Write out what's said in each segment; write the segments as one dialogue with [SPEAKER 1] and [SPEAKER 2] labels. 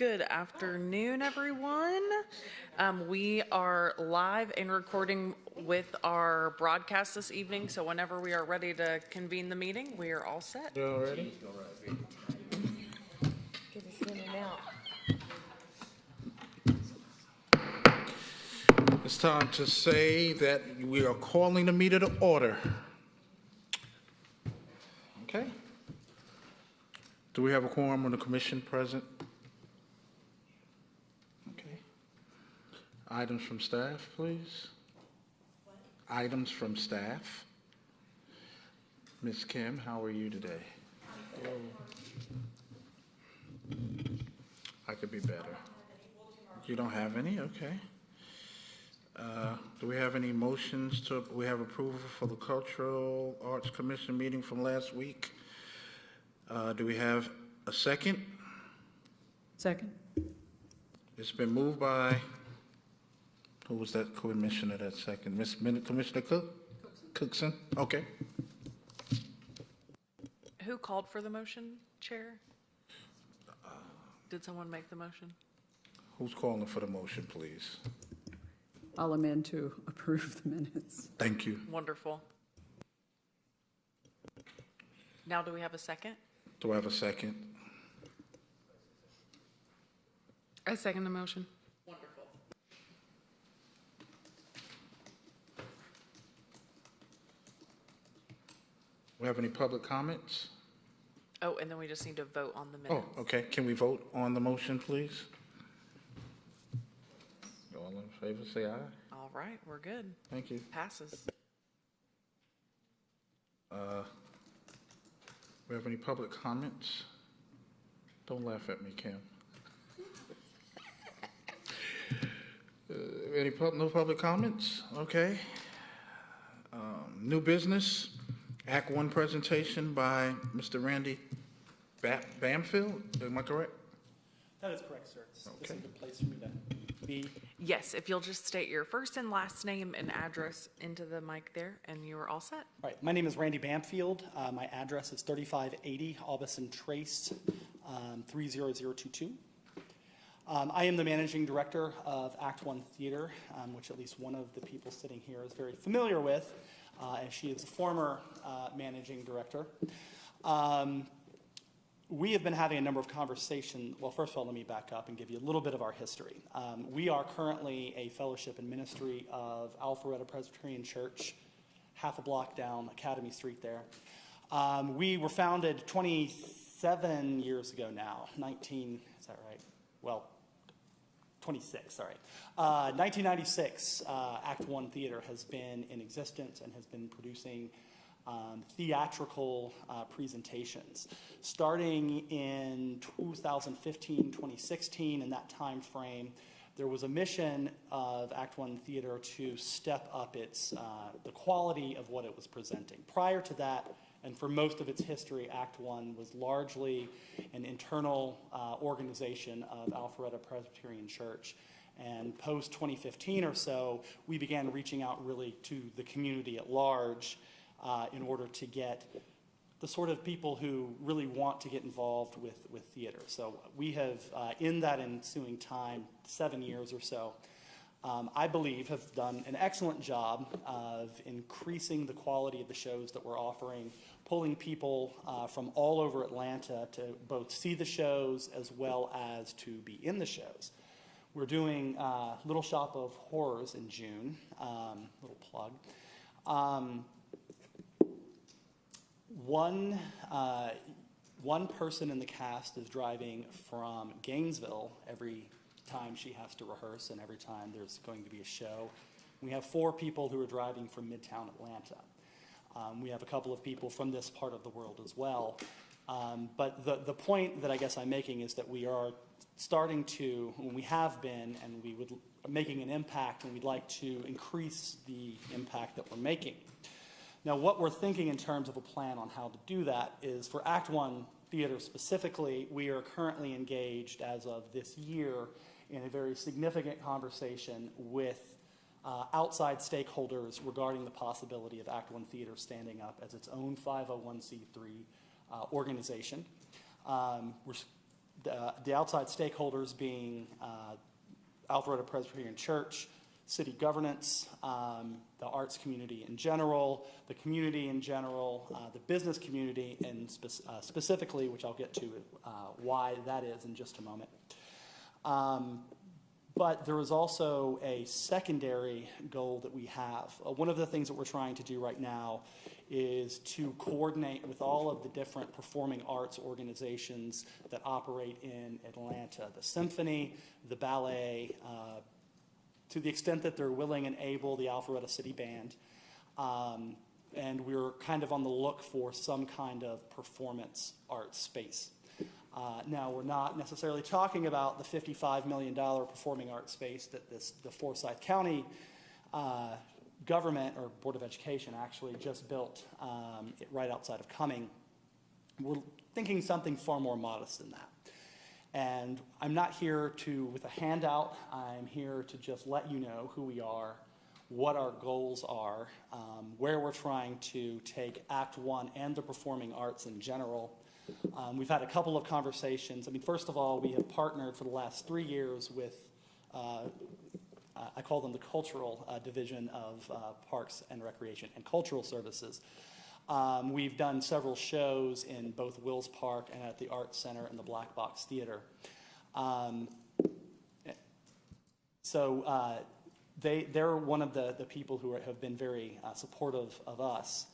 [SPEAKER 1] Good afternoon, everyone. We are live and recording with our broadcast this evening, so whenever we are ready to convene the meeting, we are all set.
[SPEAKER 2] You all ready?
[SPEAKER 3] Get us in and out.
[SPEAKER 2] It's time to say that we are calling the meeting to order. Okay. Do we have a quorum on the commission present? Okay. Items from staff, please. Items from staff. Ms. Kim, how are you today? I could be better. You don't have any? Okay. Do we have any motions we have approval for the Cultural Arts Commission meeting from last week? Do we have a second?
[SPEAKER 3] Second.
[SPEAKER 2] It's been moved by, who was that commissioner that second? Commissioner Cookson? Okay.
[SPEAKER 1] Who called for the motion, Chair? Did someone make the motion?
[SPEAKER 2] Who's calling for the motion, please?
[SPEAKER 3] I'll amend to approve the minutes.
[SPEAKER 2] Thank you.
[SPEAKER 1] Wonderful. Now, do we have a second?
[SPEAKER 2] Do I have a second?
[SPEAKER 1] I second the motion. Wonderful.
[SPEAKER 2] We have any public comments?
[SPEAKER 1] Oh, and then we just need to vote on the minutes.
[SPEAKER 2] Oh, okay. Can we vote on the motion, please? All in favor, say aye.
[SPEAKER 1] All right, we're good.
[SPEAKER 2] Thank you.
[SPEAKER 1] Passes.
[SPEAKER 2] We have any public comments? Don't laugh at me, Kim. No public comments? Okay. New business, Act 1 presentation by Mr. Randy Bamfield, am I correct?
[SPEAKER 4] That is correct, sir. This
[SPEAKER 2] Okay.
[SPEAKER 4] is a good place for me to be.
[SPEAKER 1] Yes, if you'll just state your first and last name and address into the mic there, and you are all set.
[SPEAKER 4] All right, my name is Randy Bamfield. My address is 3580 Aubusson Trace, 30022. I am the managing director of Act 1 Theater, which at least one of the people sitting here is very familiar with, as she is a former managing director. We have been having a number of conversations. Well, first of all, let me back up and give you a little bit of our history. We are currently a fellowship and ministry of Alpharetta Presbyterian Church, half a block down Academy Street there. We were founded 27 years ago now, is that right? Well, 26, sorry. 1996, Act 1 Theater has been in existence and has been producing theatrical presentations. Starting in 2015, 2016, in that time frame, there was a mission of Act 1 Theater to step up the quality of what it was presenting. Prior to that, and for most of its history, Act 1 was largely an internal organization of Alpharetta Presbyterian Church. And post 2015 or so, we began reaching out really to the community at large in order to get the sort of people who really want to get involved with theater. So we have, in that ensuing time, 7 years or so, I believe have done an excellent job of increasing the quality of the shows that we're offering, pulling people from all over Atlanta to both see the shows as well as to be in the shows. We're doing Little Shop of Horrors in June, little plug. One person in the cast is driving from Gainesville every time she has to rehearse and every time there's going to be a show. We have 4 people who are driving from Midtown Atlanta. We have a couple of people from this part of the world as well. But the point that I guess I'm making is that we are starting to, when we have been, and we would making an impact, and we'd like to increase the impact that we're making. Now, what we're thinking in terms of a plan on how to do that is for Act 1 Theater specifically, we are currently engaged as of this year in a very significant conversation with outside stakeholders regarding the possibility of Act 1 Theater standing up as its own 501c3 organization. We're The outside stakeholders being Alpharetta Presbyterian Church, city governance, the arts community in general, the community in general, the business community, and specifically, which I'll get to why that is in just a moment. But there is also a secondary goal that we have. One of the things that we're trying to do right now is to coordinate with all of the different performing arts organizations that operate in Atlanta, the symphony, the ballet, to the extent that they're willing and able, the Alpharetta City Band. And we're kind of on the look for some kind of performance arts space. Now, we're not necessarily talking about the $55 million performing arts space that the Forsyth County government, or Board of Education, actually just built right outside of Cumming. We're thinking something far more modest than that. And I'm not here with a handout. I'm here to just let you know who we are, what our goals are, where we're trying to take Act One and the performing arts in general. We've had a couple of conversations. I mean, first of all, we have partnered for the last 3 years with, I call them the cultural division of Parks and Recreation and Cultural Services. We've done several shows in both Wills Park and at the Arts Center and the Black Box Theater. They're one of the people who have been very supportive of us.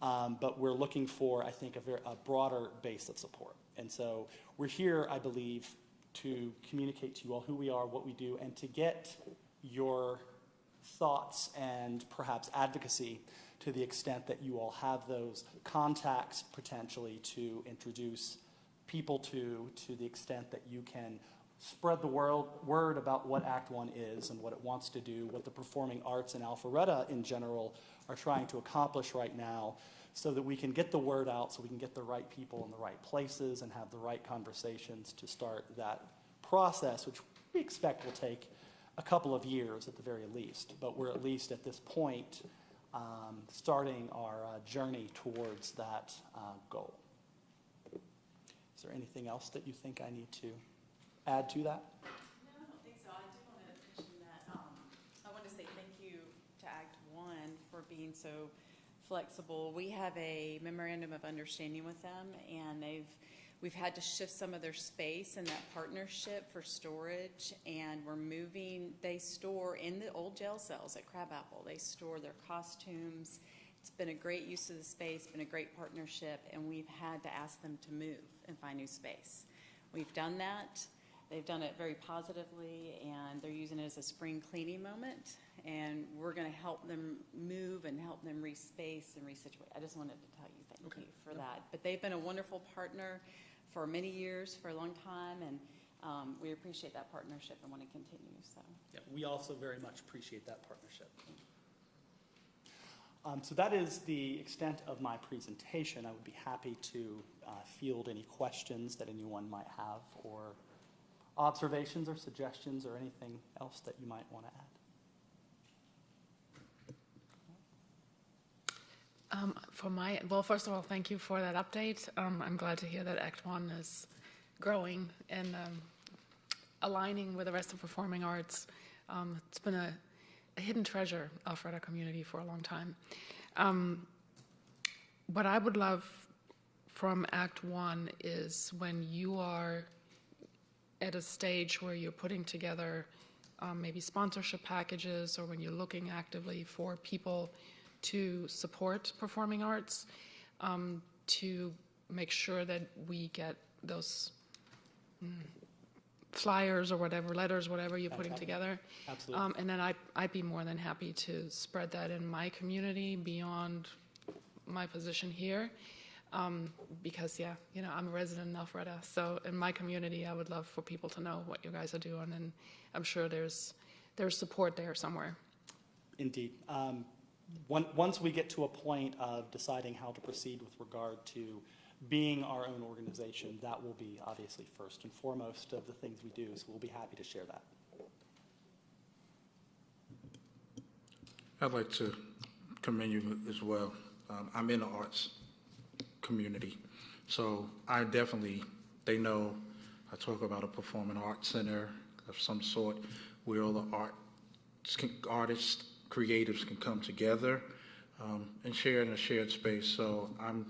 [SPEAKER 4] But we're looking for, I think, a broader base of support. And so we're here, I believe, to communicate to you all who we are, what we do, and to get your thoughts and perhaps advocacy to the extent that you all have those contacts potentially to introduce people to the extent that you can spread the word about what Act One is and what it wants to do, what the performing arts in Alpharetta in general are trying to accomplish right now, so that we can get the word out, so we can get the right people in the right places and have the right conversations to start that process, which we expect will take a couple of years at the very least. But we're at least at this point starting our journey towards that goal. Is there anything else that you think I need to add to that?
[SPEAKER 5] No, I don't think so. I do want to mention that I want to say thank you to Act One for being so flexible. We have a memorandum of understanding with them, and we've had to shift some of their space in that partnership for storage, and they store in the old jail cells at Crabapple. They store their costumes. It's been a great use of the space, been a great partnership, and we've had to ask them to move and find new space. We've done that. They've done it very positively, and they're using it as a spring cleaning moment, and we're going to help them move and help them respace and resituate. I just wanted to tell you thank you for that. But they've been a wonderful partner for many years, for a long time, and we appreciate that partnership and want to continue. So
[SPEAKER 4] yeah, we also very much appreciate that partnership. So that is the extent of my presentation. I would be happy to field any questions that anyone might have, or observations or suggestions or anything else that you might want to add.
[SPEAKER 6] Well, first of all, thank you for that update. I'm glad to hear that Act One is growing and aligning with the rest of performing arts. It's been a hidden treasure, Alfreda community, for a long time. What I would love from Act One is when you are at a stage where you're putting together maybe sponsorship packages, or when you're looking actively for people to support performing arts, to make sure that we get those flyers or whatever, letters, whatever you're putting together.
[SPEAKER 4] Absolutely.
[SPEAKER 6] And then I'd be more than happy to spread that in my community beyond my position here. Because I'm a resident in Alfreda, so in my community, I would love for people to know what you guys are doing, and I'm sure there's support there somewhere.
[SPEAKER 4] Indeed. Once we get to a point of deciding how to proceed with regard to being our own organization, that will be obviously first and foremost of the things we do, so we'll be happy to share that.
[SPEAKER 2] I'd like to commend you as well. I'm in the arts community, so they know I talk about a performing arts center of some sort where all the artists, creatives can come together and share in a shared space. So I'm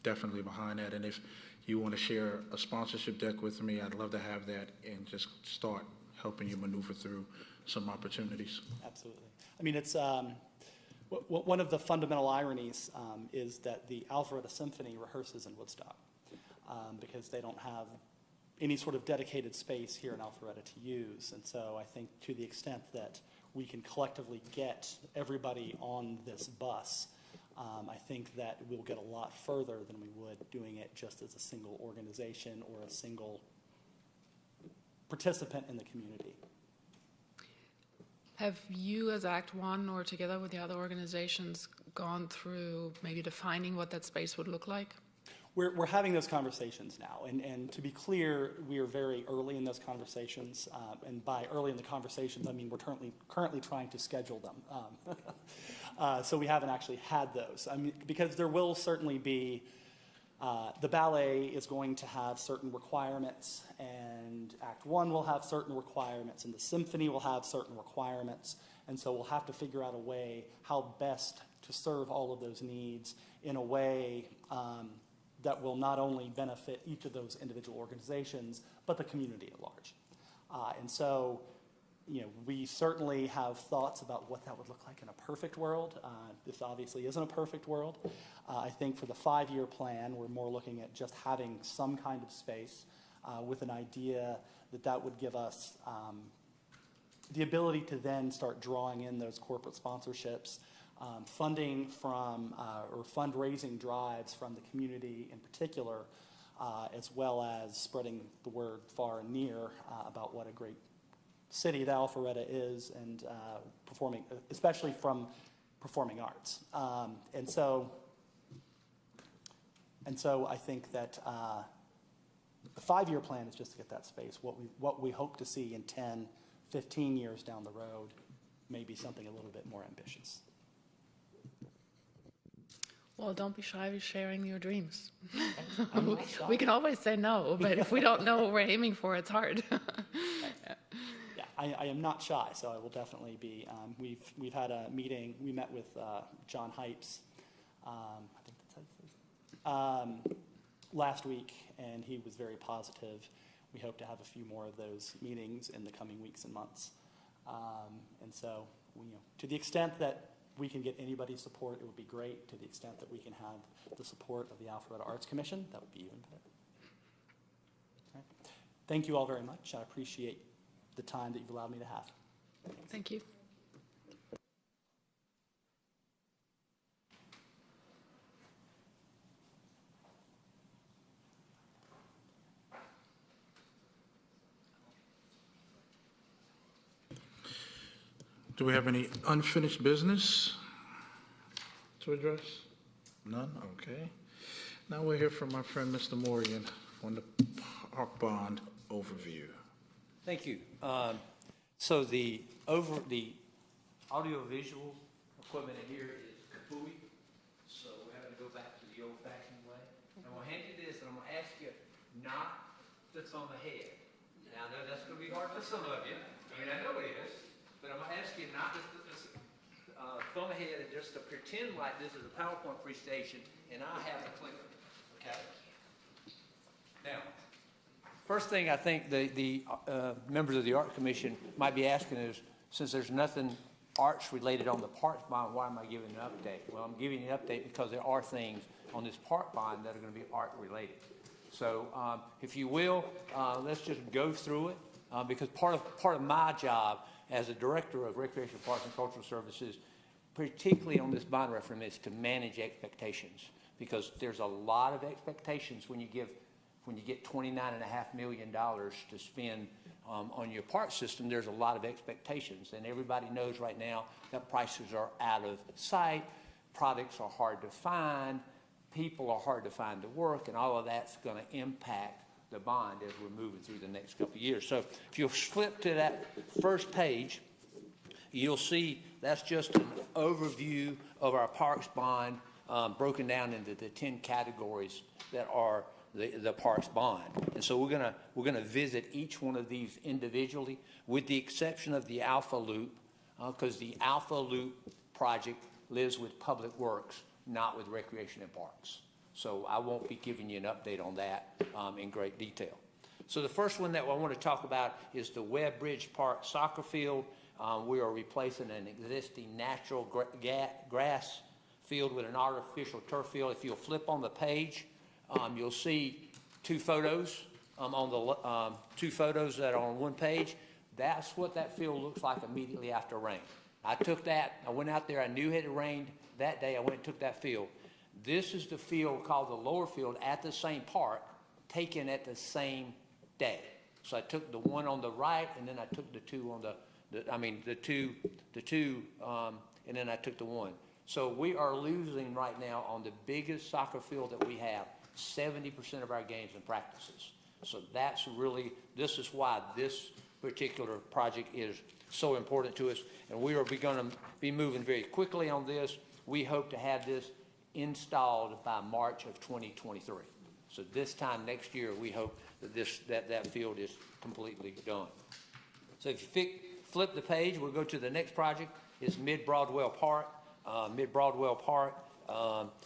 [SPEAKER 2] definitely behind that. And if you want to share a sponsorship deck with me, I'd love to have that and just start helping you maneuver through some opportunities.
[SPEAKER 4] Absolutely. I mean, it's one of the fundamental ironies is that the Alpharetta Symphony rehearses in Woodstock because they don't have any sort of dedicated space here in Alpharetta to use. And so I think to the extent that we can collectively get everybody on this bus, I think that we'll get a lot further than we would doing it just as a single organization or a single participant in the community.
[SPEAKER 6] Have you, as Act One, or together with the other organizations, gone through maybe defining what that space would look like?
[SPEAKER 4] We're having those conversations now, and to be clear, we are very early in those conversations, and by early in the conversations, I mean we're currently trying to schedule them. So we haven't actually had those. I mean, because there will certainly be, the ballet is going to have certain requirements, and Act One will have certain requirements, and the symphony will have certain requirements, and so we'll have to figure out a way how best to serve all of those needs in a way that will not only benefit each of those individual organizations, but the community at large. And so, you know, we certainly have thoughts about what that would look like in a perfect world. This obviously isn't a perfect world. I think for the 5-year plan, we're more looking at just having some kind of space with an idea that that would give us the ability to then start drawing in those corporate sponsorships, funding from or fundraising drives from the community in particular, as well as spreading the word far and near about what a great city that Alpharetta is, and performing, especially from performing arts. And so I think that the 5-year plan is just to get that space. What we hope to see in 10, 15 years down the road may be something a little bit more ambitious.
[SPEAKER 6] Well, don't be shy of sharing your dreams.
[SPEAKER 4] I'm not shy.
[SPEAKER 6] We can always say no, but if we don't know what we're aiming for, it's hard.
[SPEAKER 4] Yeah, I am not shy, so I will definitely be. We've had a meeting. We met with John Hypes, I think that's how you say his name, last week, and he was very positive. We hope to have a few more of those meetings in the coming weeks and months. And so, to the extent that we can get anybody's support, it would be great. To the extent that we can have the support of the Alpharetta Arts Commission, that would be even better. All right. Thank you all very much. I appreciate the time that you've allowed me to have.
[SPEAKER 6] Thank you.
[SPEAKER 2] Do we have any unfinished business to address? None? Okay. Now we'll hear from my friend, Mr. Morian, on the park bond overview.
[SPEAKER 7] Thank you. So the audiovisual equipment in here is kapooey, so we're having to go back to the old-fashioned way. I'm going to hand you this, and I'm going to ask you not to thumb ahead. Now, I know that's going to be hard for some of you. I mean, I know it is, but I'm going to ask you not to thumb ahead and just to pretend like this is a PowerPoint presentation, and I have a clicker. Okay? Now, first thing I think the members of the Art Commission might be asking is, since there's nothing arts related on the parks bond, why am I giving an update? Well, I'm giving an update because there are things on this park bond that are going to be art related. So if you will, let's just go through it because part of my job as a director of Recreation, Parks, and Cultural Services, particularly on this bond referendum, is to manage expectations, because there's a lot of expectations when you get $29.5 million to spend on your park system. There's a lot of expectations, and everybody knows right now that prices are out of sight, products are hard to find, people are hard to find to work, and all of that's going to impact the bond as we're moving through the next couple of years. So if you'll flip to that first page, you'll see that's just an overview of our parks bond broken down into the 10 categories that are the parks bond. And so we're gonna visit each one of these individually, with the exception of the Alpha Loop, because the Alpha Loop project lives with Public Works, not with Recreation and Parks. So I won't be giving you an update on that in great detail. So the first one that I want to talk about is the Webbridge Park soccer field. We are replacing an existing natural grass field with an artificial turf field. If you'll flip on the page, you'll see two photos two photos that are on one page. That's what that field looks like immediately after rain. I took that, I went out there, I knew it had rained that day, I went and took that field. This is the field called the lower field at the same park, taken at the same day. So I took the one on the right, and then I took the two on and then I took the one. So we are losing right now on the biggest soccer field that we have, 70% of our games and practices. So that's really, this is why this particular project is so important to us. And we are going to be moving very quickly on this. We hope to have this installed by March of 2023. So this time next year, we hope that that field is completely done. So if you flip the page, we'll go to the next project. It's Mid-Broadwell Park. Mid-Broadwell Park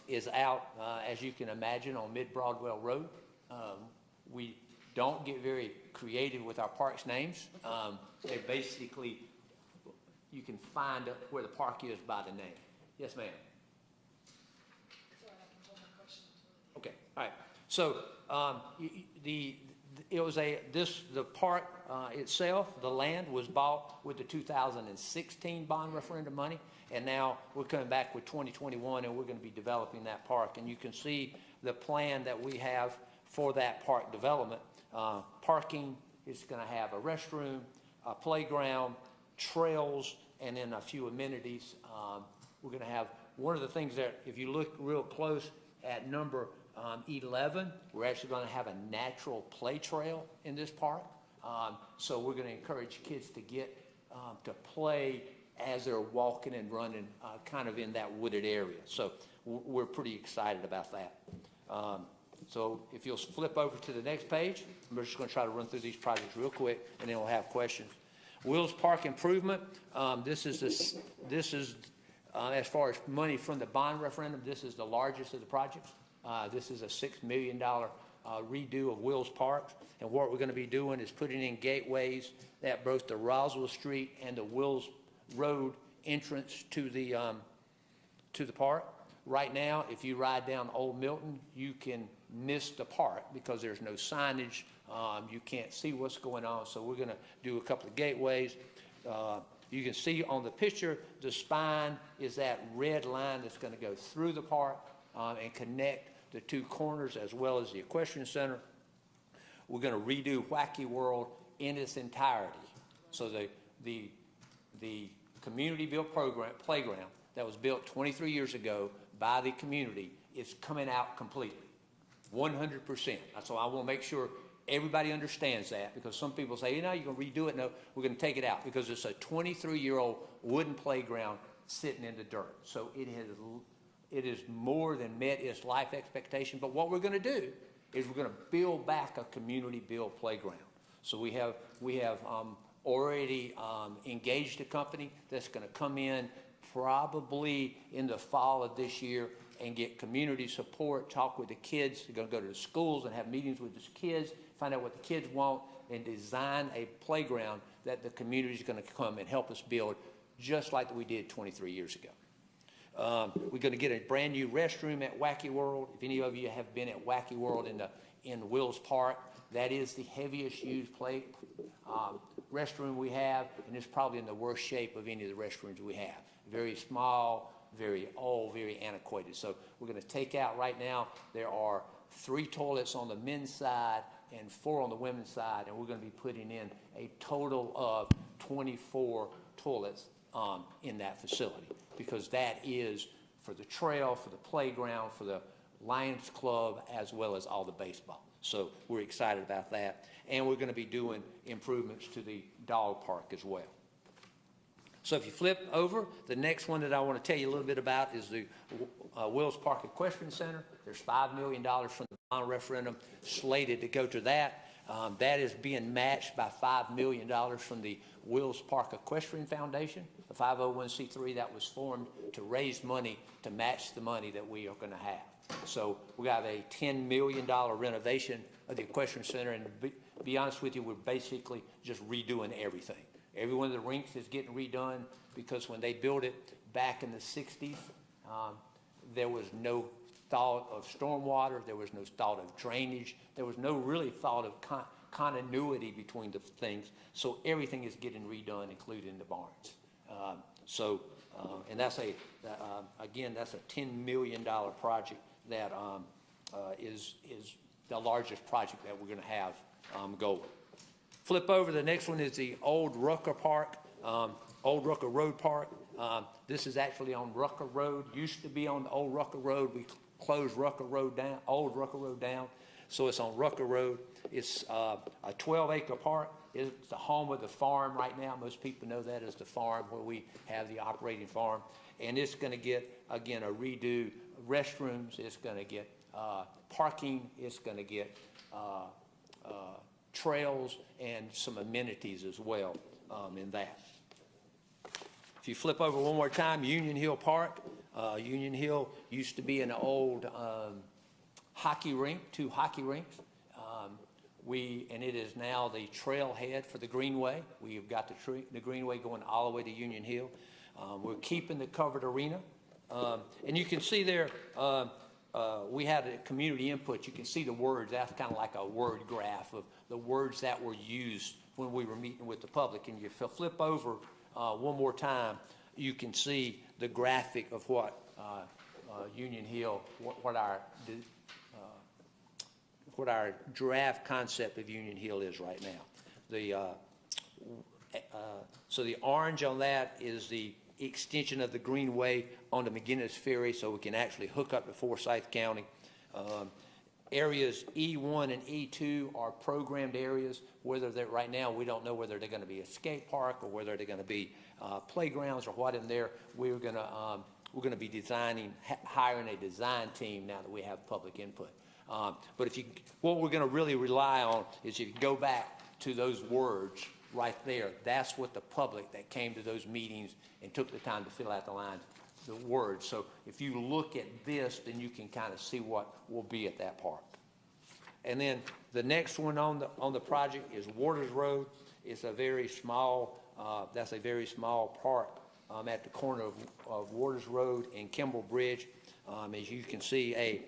[SPEAKER 7] is out, as you can imagine, on Mid-Broadwell Road. We don't get very creative with our parks names. They basically, you can find where the park is by the name. Yes, ma'am. Okay, all right. So the park itself, the land was bought with the 2016 bond referendum money, and now we're coming back with 2021, and we're going to be developing that park. And you can see the plan that we have for that park development. Parking is going to have a restroom, a playground, trails, and then a few amenities. We're going to have one of the things that, if you look real close at number 11, we're actually going to have a natural play trail in this park. So we're going to encourage kids to get to play as they're walking and running kind of in that wooded area. So we're pretty excited about that. So if you'll flip over to the next page, we're just going to try to run through these projects real quick, and then we'll have questions. Wills Park improvement. This is as far as money from the bond referendum, this is the largest of the projects. This is a $6 million redo of Wills Park. And what we're going to be doing is putting in gateways at both the Roswell Street and the Wills Road entrance to the park. Right now, if you ride down Old Milton, you can miss the park because there's no signage. You can't see what's going on. So we're going to do a couple of gateways. You can see on the picture, the spine is that red line that's going to go through the park and connect the two corners as well as the equestrian center. We're going to redo Wacky World in its entirety. So the community-built playground that was built 23 years ago by the community is coming out completely, 100%. So I want to make sure everybody understands that, because some people say, you're going to redo it. No, we're going to take it out because it's a 23-year-old wooden playground sitting in the dirt. So it is more than met its life expectation. But what we're going to do is we're going to build back a community-built playground. So we have already engaged a company that's going to come in probably in the fall of this year and get community support, talk with the kids. They're going to go to the schools and have meetings with the kids, find out what the kids want, and design a playground that the community is going to come and help us build, just like we did 23 years ago. We're going to get a brand new restroom at Wacky World. If any of you have been at Wacky World in Wills Park, that is the heaviest used restroom we have, and it's probably in the worst shape of any of the restrooms we have. Very small, very old, very antiquated. So we're going to take out right now, there are 3 toilets on the men's side and 4 on the women's side, and we're going to be putting in a total of 24 toilets in that facility, because that is for the trail, for the playground, for the Lions Club, as well as all the baseball. So we're excited about that. And we're going to be doing improvements to the dog park as well. So if you flip over, the next one that I want to tell you a little bit about is the Wills Park Equestrian Center. There's $5 million from the bond referendum slated to go to that. That is being matched by $5 million from the Wills Park Equestrian Foundation, a 501c3 that was formed to raise money to match the money that we are going to have. So we have a $10 million renovation of the Equestrian Center, and to be honest with you, we're basically just redoing everything. Every one of the rinks is getting redone because when they built it back in the 60s, there was no thought of stormwater, there was no thought of drainage, there was no really thought of continuity between the things. So everything is getting redone, including the barns. And that's again, that's a $10 million project that is the largest project that we're going to have going. Flip over, the next one is the Old Rucker Park, Old Rucker Road Park. This is actually on Rucker Road. Used to be on the Old Rucker Road. We closed Rucker Road down, Old Rucker Road down. So it's on Rucker Road. It's a 12-acre park. It's the home of the farm right now. Most people know that as the farm where we have the operating farm. And it's going to get, again, a redo restrooms. It's going to get parking. It's going to get trails and some amenities as well in that. If you flip over one more time, Union Hill Park. Union Hill used to be an old hockey rink, 2 hockey rinks. And it is now the trailhead for the Greenway. We've got the Greenway going all the way to Union Hill. We're keeping the covered arena. And you can see there, we had a community input. You can see the words. That's kind of like a word graph of the words that were used when we were meeting with the public. And you flip over one more time, you can see the graphic of what Union Hill, what our draft concept of Union Hill is right now. So the orange on that is the extension of the Greenway on the McGinnis Ferry, so we can actually hook up to Forsyth County. Areas E1 and E2 are programmed areas. Whether they're right now, we don't know whether they're going to be a skate park or whether they're going to be playgrounds or what in there. We're going to be hiring a design team now that we have public input. But what we're going to really rely on is if you go back to those words right there, that's what the public that came to those meetings and took the time to fill out the words. So if you look at this, then you can kind of see what will be at that park. And then the next one on the project is Waters Road. It's a very small, that's a very small park at the corner of Waters Road and Kimball Bridge. As you can see, a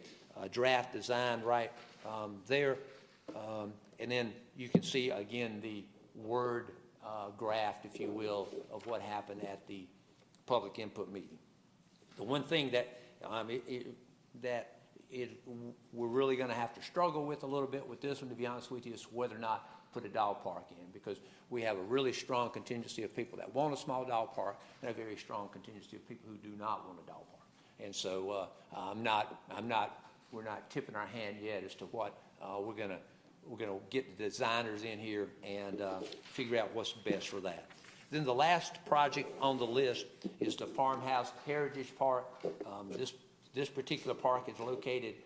[SPEAKER 7] draft design right there. And then you can see, again, the word graph, if you will, of what happened at the public input meeting. The one thing that we're really going to have to struggle with a little bit with this one, to be honest with you, is whether or not put a dog park in, because we have a really strong contingency of people that want a small dog park and a very strong contingency of people who do not want a dog park. And so we're not tipping our hand yet as to what we're going to get the designers in here and figure out what's best for that. Then the last project on the list is the Farmhouse Heritage Park. This particular park is located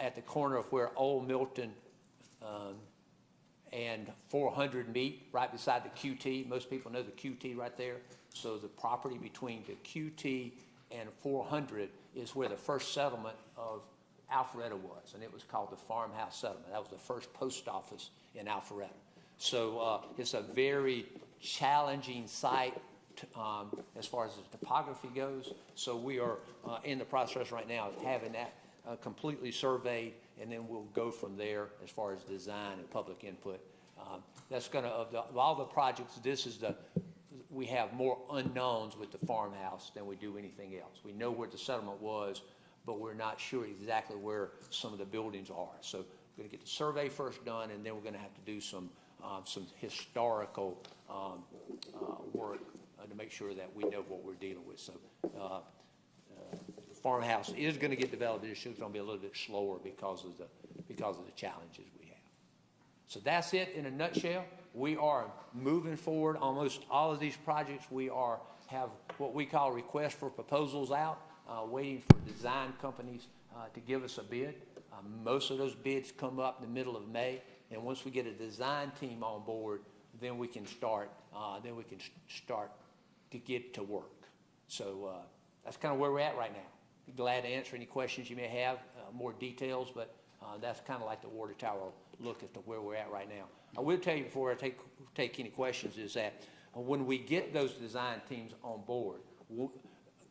[SPEAKER 7] at the corner of where Old Milton and 400 meet, right beside the QT. Most people know the QT right there. So the property between the QT and 400 is where the first settlement of Alpharetta was, and it was called the Farmhouse Settlement. That was the first post office in Alpharetta. So it's a very challenging site as far as the topography goes. So we are in the process right now of having that completely surveyed, and then we'll go from there as far as design and public input. That's going to, of all the projects, we have more unknowns with the Farmhouse than we do anything else. We know where the settlement was, but we're not sure exactly where some of the buildings are. So we're going to get the survey first done, and then we're going to have to do some historical work to make sure that we know what we're dealing with. So the Farmhouse is going to get developed. It's just going to be a little bit slower because of the challenges we have. So that's it in a nutshell. We are moving forward. Almost all of these projects, we have what we call requests for proposals out, waiting for design companies to give us a bid. Most of those bids come up in the middle of May, and once we get a design team on board, then we can start to get to work. So that's kind of where we're at right now. Be glad to answer any questions you may have, more details, but that's kind of like the water tower look as to where we're at right now. I will tell you before I take any questions is that when we get those design teams on board,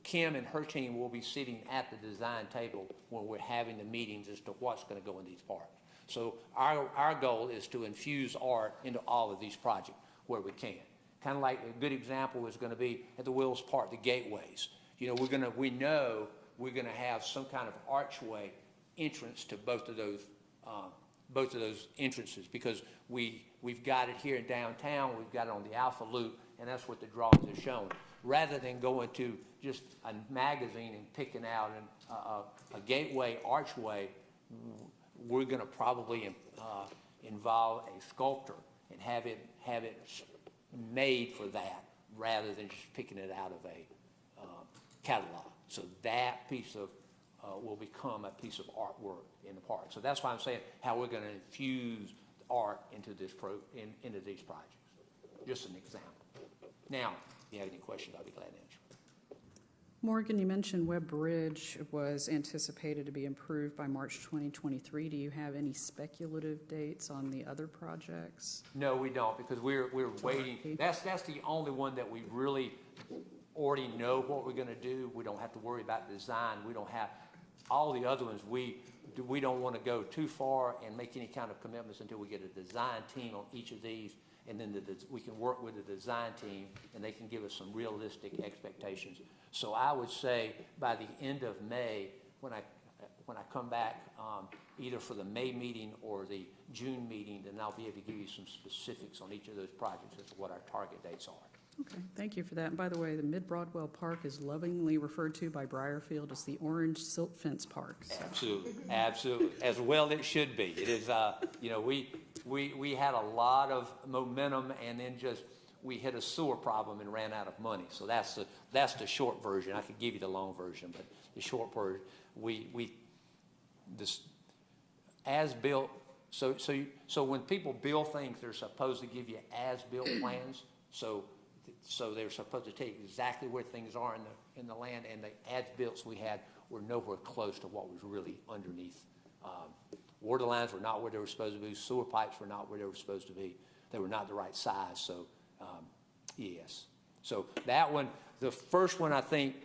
[SPEAKER 7] Kim and her team will be sitting at the design table when we're having the meetings as to what's going to go in these parks. So our goal is to infuse art into all of these projects where we can. Kind of like a good example is going to be at the Wills Park, the gateways. You know, we know we're going to have some kind of archway entrance to both of those entrances, because we've got it here in downtown, we've got it on the Alpha Loop, and that's what the drawings are showing. Rather than going to just a magazine and picking out a gateway archway, we're going to probably involve a sculptor and have it made for that, rather than just picking it out of a catalog. So that piece of will become a piece of artwork in the park. So that's why I'm saying how we're going to infuse art into into these projects. Just an example. Now, if you have any questions, I'll be glad to answer.
[SPEAKER 3] Morgan, you mentioned Webbridge was anticipated to be improved by March 2023. Do you have any speculative dates on the other projects?
[SPEAKER 7] No, we don't, because we're waiting. That's the only one that we really already know what we're going to do. We don't have to worry about design. We don't have all the other ones. We don't want to go too far and make any kind of commitments until we get a design team on each of these, and then we can work with the design team, and they can give us some realistic expectations. So I would say by the end of May, when I come back, either for the May meeting or the June meeting, then I'll be able to give you some specifics on each of those projects as to what our target dates are.
[SPEAKER 3] Okay, thank you for that. And by the way, the Mid-Broadwell Park is lovingly referred to by Briarfield as the Orange Silt Fence Park. So.
[SPEAKER 7] Absolutely, absolutely. As well it should be. It is, you know, we had a lot of momentum, and then we hit a sewer problem and ran out of money. So that's the short version. I could give you the long version, but the short version, this as-built. So when people build things, they're supposed to give you as-built plans. So they're supposed to tell you exactly where things are in the land, and the as-builts we had were nowhere close to what was really underneath. Water lines were not where they were supposed to be. Sewer pipes were not where they were supposed to be. They were not the right size. So, yes. So that one, the first one, I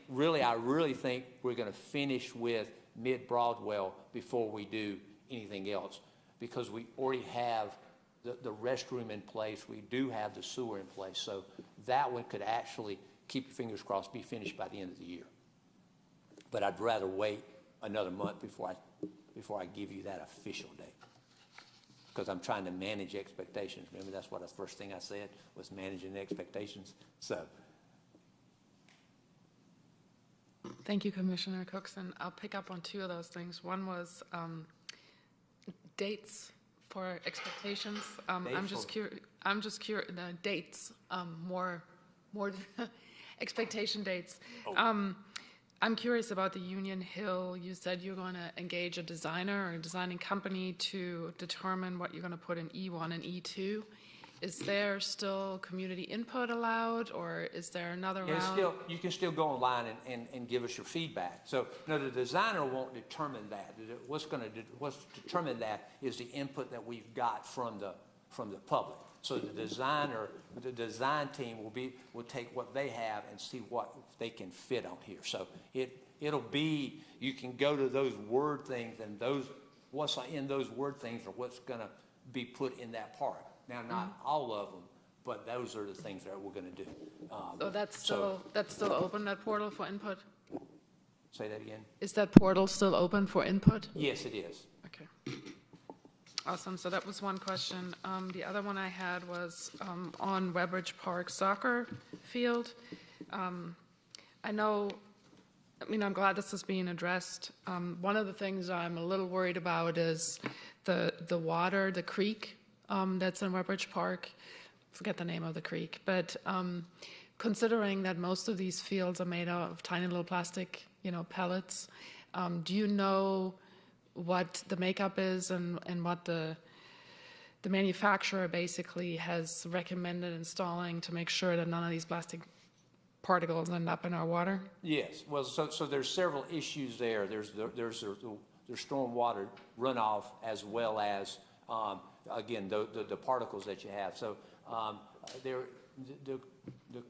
[SPEAKER 7] really think we're going to finish with Mid-Broadwell before we do anything else, because we already have the restroom in place. We do have the sewer in place. So that one could actually, keep your fingers crossed, be finished by the end of the year. But I'd rather wait another month before I give you that official date, because I'm trying to manage expectations. Remember, that's what the first thing I said was managing expectations. So.
[SPEAKER 6] Thank you, Commissioner Cookson. I'll pick up on two of those things. One was dates for expectations. I'm just curious. The dates, more expectation dates.
[SPEAKER 7] Oh.
[SPEAKER 6] I'm curious about the Union Hill. You said you're going to engage a designer or a designing company to determine what you're going to put in E1 and E2. Is there still community input allowed, or is there another round?
[SPEAKER 7] You can still go online and give us your feedback. So, no, the designer won't determine that. What's determine that is the input that we've got from the public. So the design team will take what they have and see what they can fit on here. So it'll be, you can go to those word things, and what's in those word things are what's going to be put in that park. Now, not all of them, but those are the things that we're going to do.
[SPEAKER 6] So that's still open, that portal for input?
[SPEAKER 7] Say that again?
[SPEAKER 6] Is that portal still open for input?
[SPEAKER 7] Yes, it is.
[SPEAKER 6] Okay. Awesome. So that was one question. The other one I had was on Webbridge Park soccer field. I'm glad this is being addressed. One of the things I'm a little worried about is the water, the creek that's in Webbridge Park. Forget the name of the creek, but considering that most of these fields are made out of tiny little plastic, pellets, do you know what the makeup is and what the manufacturer basically has recommended installing to make sure that none of these plastic particles end up in our water?
[SPEAKER 7] Yes, well, so there's several issues there. There's stormwater runoff as well as, again, the particles that you have. So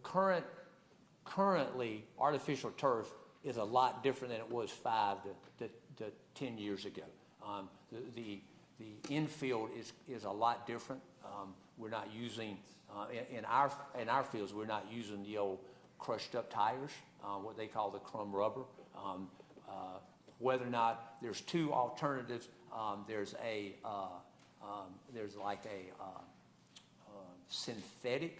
[SPEAKER 7] currently artificial turf is a lot different than it was 5 to 10 years ago. The infield is a lot different. We're not using in our fields. We're not using the old crushed up tires, what they call the crumb rubber. Whether or not there's two alternatives, there's like a synthetic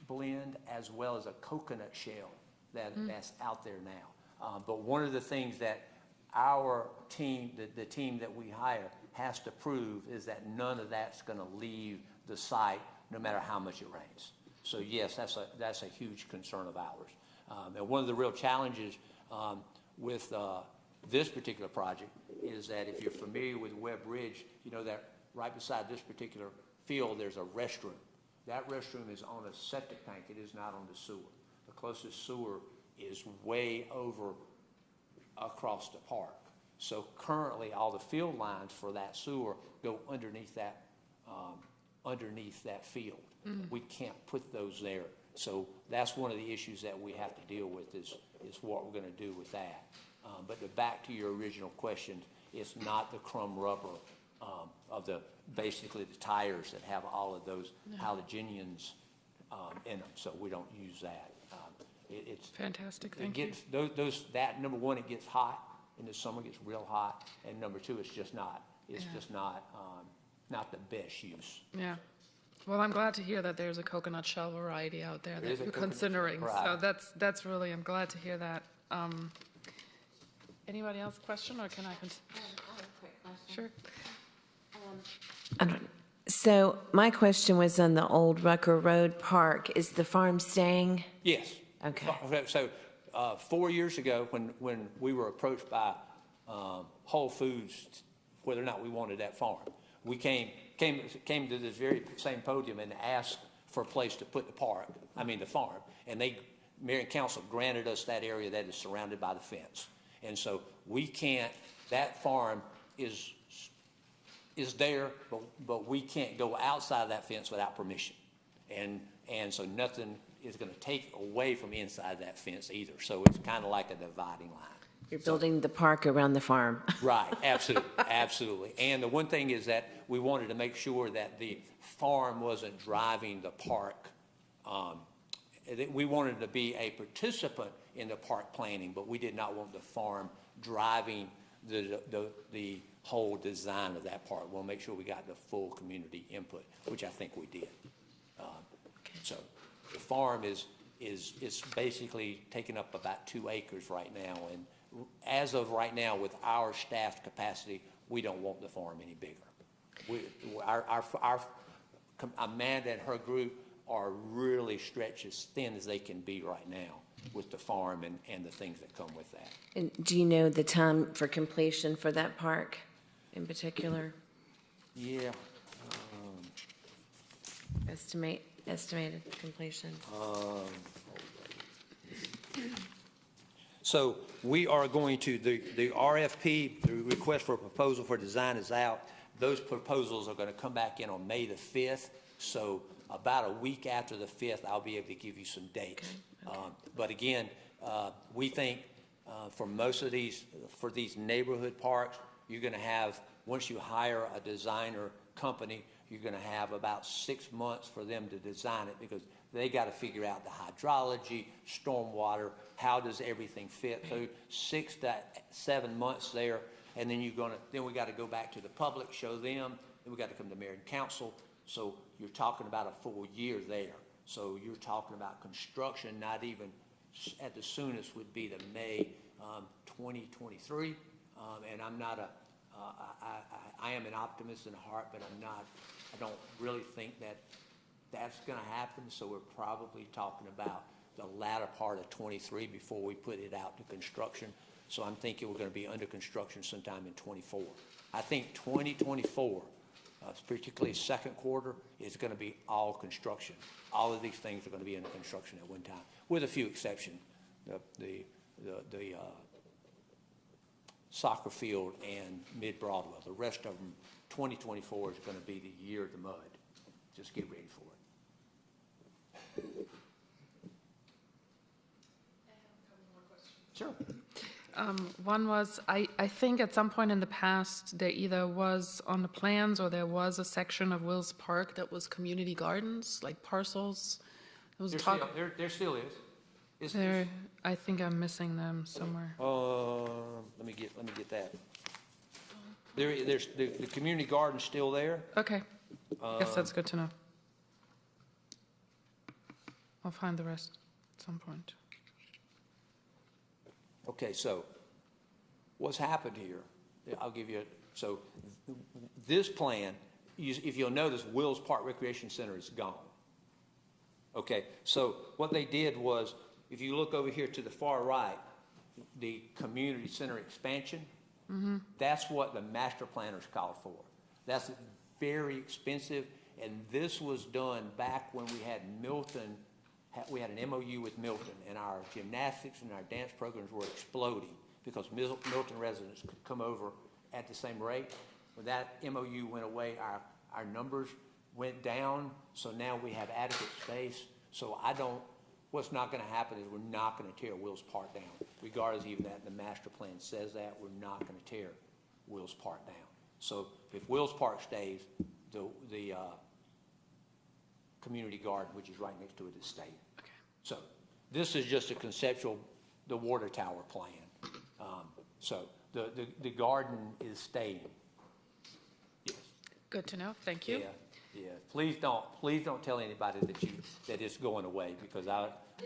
[SPEAKER 7] blend as well as a coconut shell that's out there now. But one of the things that our team, the team that we hire, has to prove is that none of that's going to leave the site no matter how much it rains. So yes, that's a huge concern of ours. And one of the real challenges with this particular project is that if you're familiar with Webbridge, you know that right beside this particular field there's a restroom. That restroom is on a septic tank. It is not on the sewer. The closest sewer is way over across the park. So currently all the field lines for that sewer go underneath that field. We can't put those there. So that's one of the issues that we have to deal with is what we're going to do with that. But back to your original question, it's not the crumb rubber of basically the tires that have all of those halogens in them. So we don't use that. It's
[SPEAKER 6] fantastic. Thank you.
[SPEAKER 7] That number one, it gets hot in the summer, it gets real hot, and number two, it's just not the best use.
[SPEAKER 6] Yeah. Well, I'm glad to hear that there's a coconut shell variety out there that you're considering.
[SPEAKER 7] Right.
[SPEAKER 6] So that's really, I'm glad to hear that. Anybody else question, or can I continue?
[SPEAKER 8] I have a quick question.
[SPEAKER 6] Sure.
[SPEAKER 8] So my question was on the old Rucker Road Park. Is the farm staying?
[SPEAKER 7] Yes.
[SPEAKER 8] Okay.
[SPEAKER 7] So 4 years ago, when we were approached by Whole Foods, whether or not we wanted that farm, we came to this very same podium and asked for a place to put the farm, and Mayor and Council granted us that area that is surrounded by the fence, and so we can't. That farm is there, but we can't go outside of that fence without permission, and so nothing is going to take away from inside that fence either. So it's kind of like a dividing line.
[SPEAKER 8] You're building the park around the farm.
[SPEAKER 7] Right, absolutely, absolutely. And the one thing is that we wanted to make sure that the farm wasn't driving the park. We wanted to be a participant in the park planning, but we did not want the farm driving the whole design of that park. We'll make sure we got the full community input, which I think we did. So the farm is basically taking up about 2 acres right now, and as of right now, with our staffed capacity, we don't want the farm any bigger. Amanda and her group are really stretched as thin as they can be right now with the farm and the things that come with that.
[SPEAKER 8] And do you know the time for completion for that park in particular?
[SPEAKER 7] Yeah.
[SPEAKER 8] Estimated completion.
[SPEAKER 7] So we are going to, the RFP, the request for a proposal for design is out. Those proposals are going to come back in on May the 5th. So about a week after the 5th, I'll be able to give you some dates. Okay. But again, we think for most of these neighborhood parks, you're going to have, once you hire a designer company, you're going to have about 6 months for them to design it, because they got to figure out the hydrology, stormwater, how does everything fit. So 6 to 7 months there, and then then we got to go back to the public, show them, then we got to come to mayor and council. So you're talking about a full year there. So you're talking about construction, not even at the soonest would be the May 2023, and I'm not I am an optimist in heart, but I don't really think that that's going to happen. So we're probably talking about the latter part of 23 before we put it out to construction. So I'm thinking we're going to be under construction sometime in 24. I think 2024, particularly second quarter, is going to be all construction. All of these things are going to be under construction at one time, with a few exceptions. The soccer field and Mid-Broadwell. The rest of them, 2024 is going to be the year of the mud. Just get ready for it. Sure.
[SPEAKER 6] One was, I think at some point in the past, there either was on the plans or there was a section of Wills Park that was community gardens, like parcels. There was talk.
[SPEAKER 7] There still is.
[SPEAKER 6] There, I think I'm missing them somewhere.
[SPEAKER 7] Let me get that. There's the community garden's still there.
[SPEAKER 6] Okay, guess that's good to know. I'll find the rest at some point.
[SPEAKER 7] Okay, so what's happened here, I'll give you, so this plan, if you'll notice, Wills Park Recreation Center is gone. Okay, so what they did was, if you look over here to the far right, the community center expansion, that's what the master planners called for. That's very expensive, and this was done back when we had Milton. We had an MOU with Milton, and our gymnastics and our dance programs were exploding because Milton residents could come over at the same rate. When that MOU went away, our numbers went down, so now we have adequate space. So what's not going to happen is we're not going to tear Wills Park down. Regardless, even that the master plan says that, we're not going to tear Wills Park down. So if Wills Park stays, the community garden, which is right next to it, is staying.
[SPEAKER 6] Okay.
[SPEAKER 7] So this is just a conceptual, the water tower plan. So the garden is staying. Yes.
[SPEAKER 6] Good to know, thank you.
[SPEAKER 7] Yeah. Please don't tell anybody that it's going away, because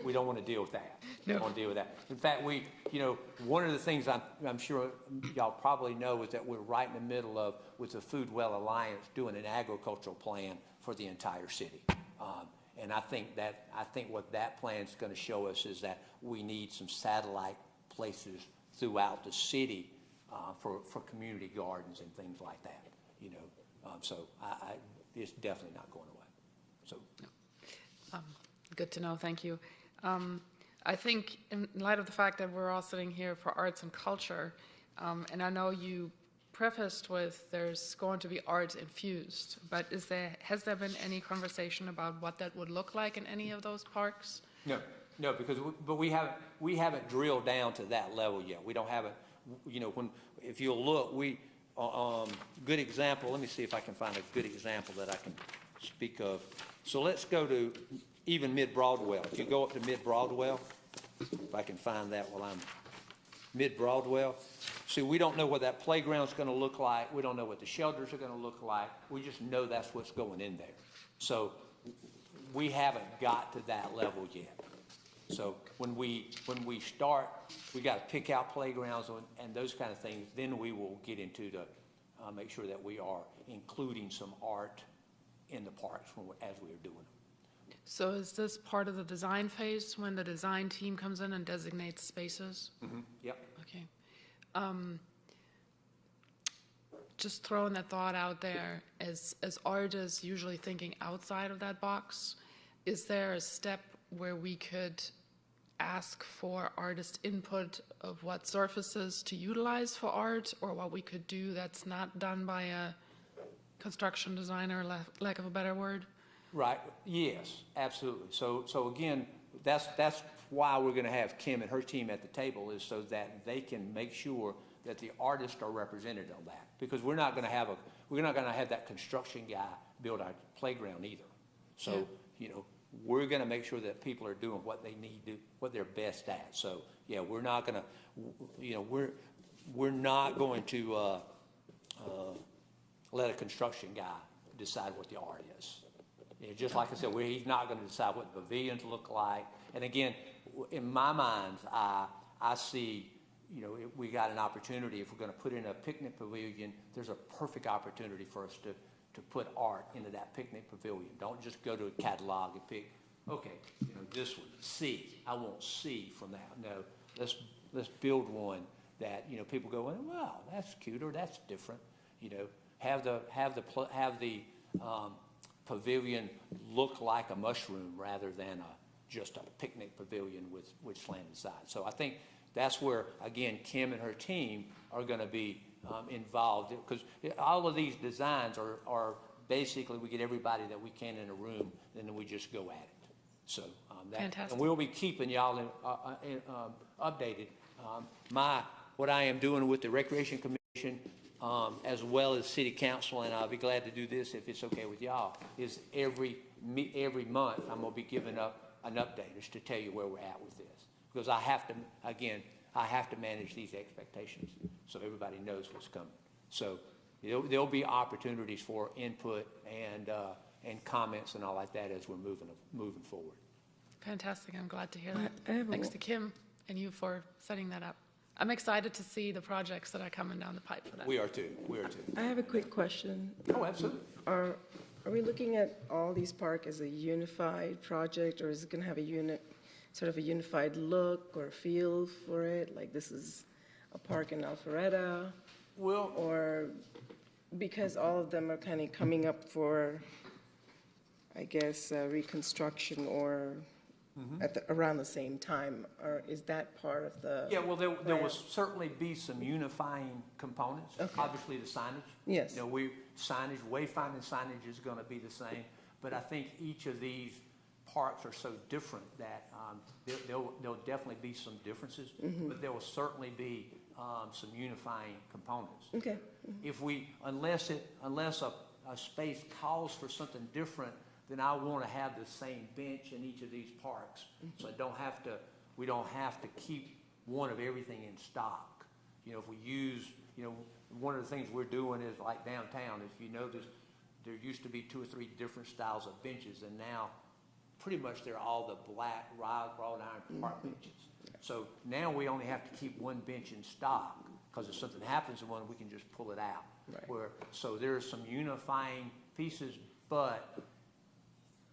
[SPEAKER 7] we don't want to deal with that.
[SPEAKER 6] No.
[SPEAKER 7] We don't want to deal with that. In fact, one of the things I'm sure y'all probably know is that we're right in the middle of, with the Food Well Alliance, doing an agricultural plan for the entire city. And I think what that plan is going to show us is that we need some satellite places throughout the city for community gardens and things like that. So it's definitely not going away. So.
[SPEAKER 6] Good to know, thank you. I think in light of the fact that we're all sitting here for arts and culture, and I know you prefaced with there's going to be art infused, but has there been any conversation about what that would look like in any of those parks?
[SPEAKER 7] No, because we haven't drilled down to that level yet. We don't have it. If you'll look, good example. Let me see if I can find a good example that I can speak of. So let's go to even Mid-Broadwell. If you go up to Mid-Broadwell, if I can find that while I'm Mid-Broadwell. See, we don't know what that playground's going to look like. We don't know what the shelters are going to look like. We just know that's what's going in there. So we haven't got to that level yet. So when we start, we got to pick out playgrounds and those kind of things. Then we will get into the make sure that we are including some art in the parks as we are doing them.
[SPEAKER 6] So is this part of the design phase when the design team comes in and designates spaces?
[SPEAKER 7] Mm-hmm. Yep.
[SPEAKER 6] Okay. Just throwing that thought out there, as artists usually thinking outside of that box, is there a step where we could ask for artist input of what surfaces to utilize for art, or what we could do that's not done by a construction designer, lack of a better word?
[SPEAKER 7] Right. Yes, absolutely. So again, that's why we're going to have Kim and her team at the table, is so that they can make sure that the artists are represented on that, because we're not going to have that construction guy build our playground either. So we're going to make sure that people are doing what they need to, what they're best at. So yeah, we're not going to, we're not going to let a construction guy decide what the art is. Just like I said, he's not going to decide what the pavilions look like. And again, in my mind, I see we got an opportunity, if we're going to put in a picnic pavilion, there's a perfect opportunity for us to put art into that picnic pavilion. Don't just go to a catalog and pick, okay, this one, C. I want C from that. No, let's build one that, people go, wow, that's cute, or that's different. Have the pavilion look like a mushroom rather than just a picnic pavilion with slanted sides. So I think that's where, again, Kim and her team are going to be involved, because all of these designs are basically, we get everybody that we can in a room, and then we just go at it. So
[SPEAKER 6] Fantastic.
[SPEAKER 7] And we'll be keeping y'all updated. What I am doing with the Recreation Commission, as well as City Council, and I'll be glad to do this if it's okay with y'all, is every month I'm going to be giving up an update just to tell you where we're at with this. Because I have to manage these expectations so everybody knows what's coming. So there'll be opportunities for input and comments and all like that as we're moving forward.
[SPEAKER 6] Fantastic. I'm glad to hear that. Thanks to Kim and you for setting that up. I'm excited to see the projects that are coming down the pipe for that.
[SPEAKER 7] We are too.
[SPEAKER 9] I have a quick question.
[SPEAKER 7] Oh, absolutely.
[SPEAKER 9] Are we looking at all these parks as a unified project, or is it going to have a unified look or feel for it? Like this is a park in Alpharetta?
[SPEAKER 7] Well,
[SPEAKER 9] or because all of them are kind of coming up for, I guess, reconstruction or around the same time, or is that part of the?
[SPEAKER 7] Yeah, well, there will certainly be some unifying components.
[SPEAKER 9] Okay.
[SPEAKER 7] Obviously, the signage.
[SPEAKER 9] Yes.
[SPEAKER 7] Wayfinding signage is going to be the same, but I think each of these parks are so different that there'll definitely be some differences, but there will certainly be some unifying components.
[SPEAKER 9] Okay.
[SPEAKER 7] Unless a space calls for something different, then I want to have the same bench in each of these parks. So we don't have to keep one of everything in stock. If we use, one of the things we're doing is like downtown, if you notice, there used to be 2 or 3 different styles of benches, and now pretty much they're all the black wrought iron park benches. So now we only have to keep one bench in stock, because if something happens to one, we can just pull it out.
[SPEAKER 9] Right.
[SPEAKER 7] So there's some unifying pieces, but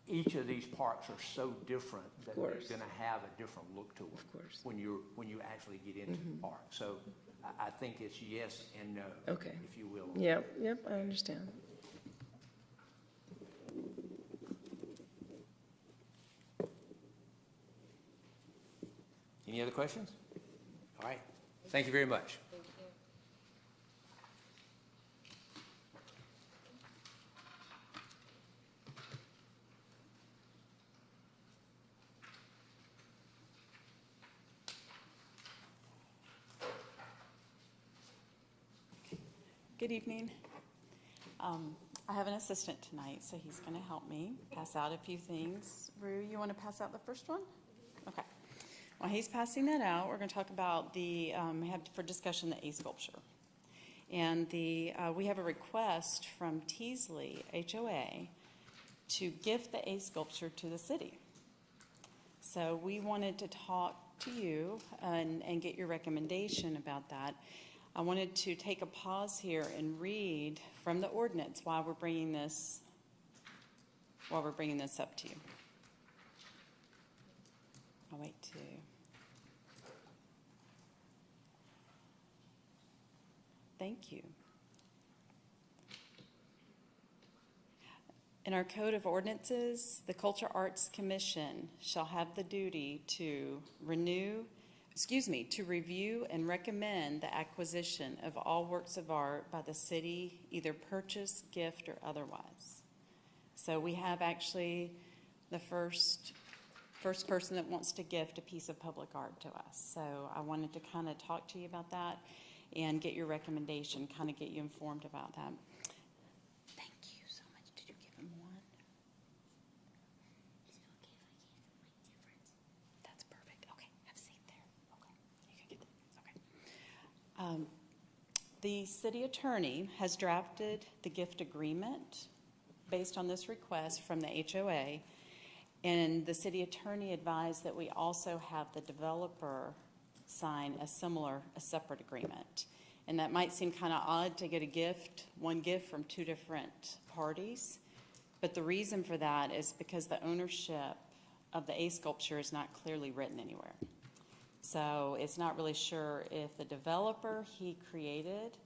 [SPEAKER 7] each of these parks are so different that they're going to have a different look to them.
[SPEAKER 9] Of course.
[SPEAKER 7] When you actually get into the park. So I think it's yes and no,
[SPEAKER 9] Okay.
[SPEAKER 7] if you will.
[SPEAKER 9] Yep, I understand.
[SPEAKER 7] Any other questions? All right. Thank you very much.
[SPEAKER 5] Good evening. I have an assistant tonight, so he's going to help me pass out a few things. Rue, you want to pass out the first one? Okay. While he's passing that out, we're going to talk about we have for discussion the A sculpture. And we have a request from Teasley HOA to gift the A sculpture to the city. So we wanted to talk to you and get your recommendation about that. I wanted to take a pause here and read from the ordinance while we're bringing this up to you. I'll wait to. Thank you. In our Code of Ordinances, the Culture Arts Commission shall have the duty to review and recommend the acquisition of all works of art by the city, either purchase, gift, or otherwise. So we have actually the first person that wants to gift a piece of public art to us. So I wanted to kind of talk to you about that and get your recommendation, kind of get you informed about that. Thank you so much. Did you give him one? Is it okay if I gave him my difference? That's perfect. Okay, have a seat there. Okay, you can get that. Okay. The city attorney has drafted the gift agreement based on this request from the HOA, and the city attorney advised that we also have the developer sign a separate agreement. And that might seem kind of odd to get one gift from two different parties. But the reason for that is because the ownership of the A sculpture is not clearly written anywhere. So it's not really sure if the developer he created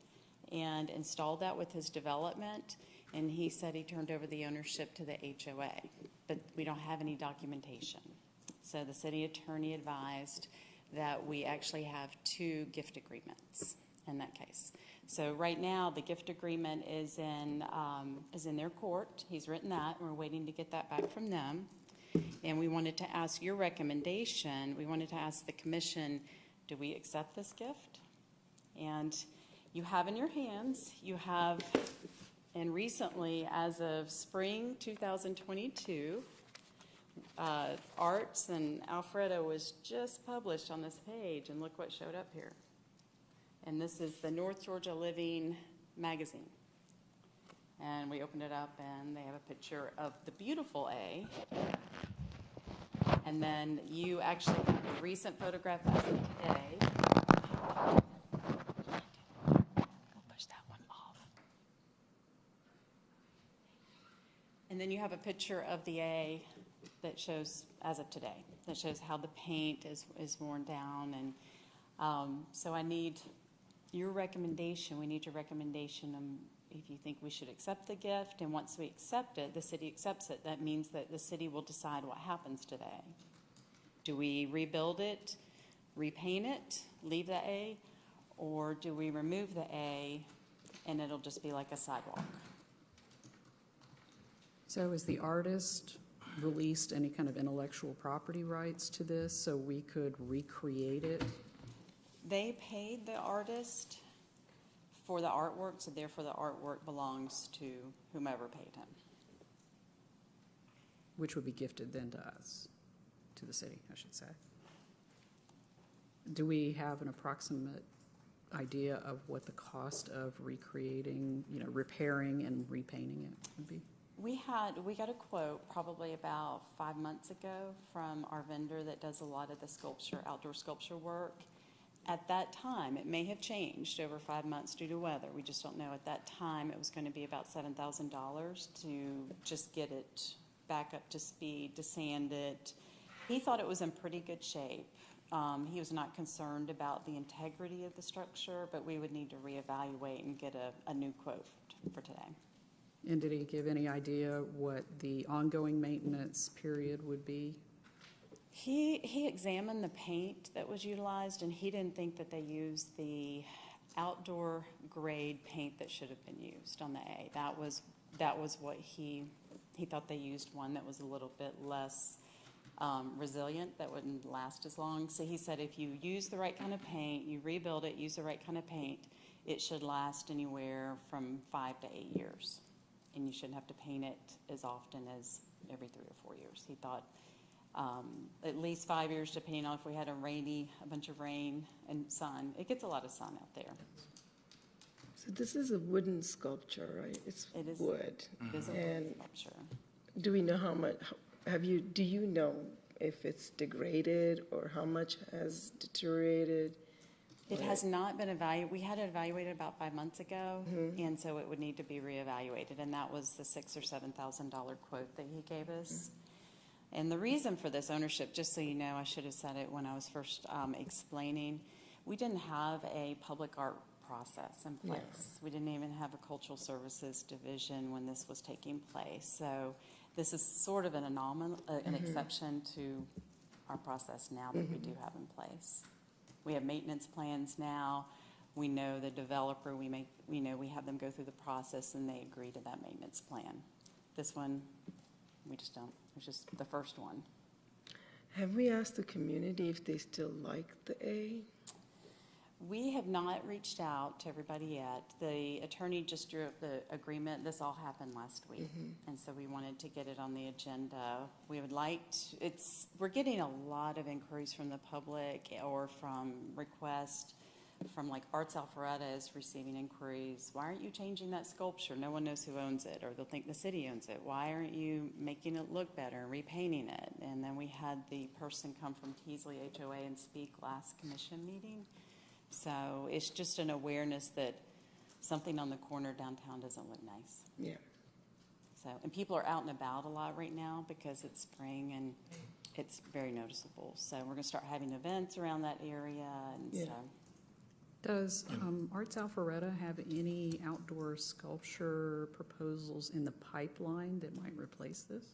[SPEAKER 5] and installed that with his development, and he said he turned over the ownership to the HOA, but we don't have any documentation. So the city attorney advised that we actually have two gift agreements in that case. So right now, the gift agreement is in their court. He's written that, and we're waiting to get that back from them. And we wanted to ask your recommendation. We wanted to ask the commission, do we accept this gift? And you have in your hands, and recently, as of spring 2022, Arts and Alfredo was just published on this page, and look what showed up here. And this is the North Georgia Living magazine. And we opened it up, and they have a picture of the beautiful A. And then you actually have a recent photograph as of today. Push that one off. And then you have a picture of the A that shows, as of today, that shows how the paint is worn down. And so I need your recommendation. We need your recommendation if you think we should accept the gift. And once we accept it, the city accepts it, that means that the city will decide what happens to the A. Do we rebuild it, repaint it, leave the A, or do we remove the A and it'll just be like a sidewalk?
[SPEAKER 3] So has the artist released any kind of intellectual property rights to this so we could recreate it?
[SPEAKER 5] They paid the artist for the artwork, so therefore the artwork belongs to whomever paid him.
[SPEAKER 3] Which would be gifted then to us, to the city, I should say. Do we have an approximate idea of what the cost of recreating, repairing and repainting it would be?
[SPEAKER 5] We got a quote probably about 5 months ago from our vendor that does a lot of the outdoor sculpture work. At that time, it may have changed over 5 months due to weather. We just don't know. At that time, it was going to be about $7,000 to just get it back up to speed, to sand it. He thought it was in pretty good shape. He was not concerned about the integrity of the structure, but we would need to reevaluate and get a new quote for today.
[SPEAKER 3] And did he give any idea what the ongoing maintenance period would be?
[SPEAKER 5] He examined the paint that was utilized, and he didn't think that they used the outdoor grade paint that should have been used on the A. That was what he thought they used one that was a little bit less resilient, that wouldn't last as long. So he said if you use the right kind of paint, you rebuild it, use the right kind of paint, it should last anywhere from 5 to 8 years. And you shouldn't have to paint it as often as every 3 or 4 years. He thought at least 5 years, depending on if we had a bunch of rain and sun. It gets a lot of sun out there.
[SPEAKER 9] So this is a wooden sculpture, right?
[SPEAKER 5] It is
[SPEAKER 9] wood.
[SPEAKER 5] It is a
[SPEAKER 9] And
[SPEAKER 5] sculpture.
[SPEAKER 9] do we know how much, do you know if it's degraded or how much has deteriorated?
[SPEAKER 5] It has not been evaluated. We had it evaluated about 5 months ago, and so it would need to be reevaluated, and that was the $6,000 or $7,000 quote that he gave us. And the reason for this ownership, just so you know, I should have said it when I was first explaining, we didn't have a public art process in place. Yeah. We didn't even have a cultural services division when this was taking place. So this is sort of an anomaly, an exception to our process now that we do have in place. We have maintenance plans now. We know the developer. We have them go through the process, and they agree to that maintenance plan. This one, we just don't. It's just the first one.
[SPEAKER 9] Have we asked the community if they still like the A?
[SPEAKER 5] We have not reached out to everybody yet. The attorney just drew up the agreement. This all happened last week, and so we wanted to get it on the agenda. We would like to, we're getting a lot of inquiries from the public or from requests from like Arts Alpharetta is receiving inquiries, why aren't you changing that sculpture? No one knows who owns it, or they'll think the city owns it. Why aren't you making it look better and repainting it? And then we had the person come from Teasley HOA and speak last commission meeting. So it's just an awareness that something on the corner downtown doesn't look nice.
[SPEAKER 9] Yeah.
[SPEAKER 5] So, and people are out and about a lot right now because it's spring and it's very noticeable. So we're gonna start having events around that area, and
[SPEAKER 9] Yeah.
[SPEAKER 5] so.
[SPEAKER 3] Does Arts Alpharetta have any outdoor sculpture proposals in the pipeline that might replace this?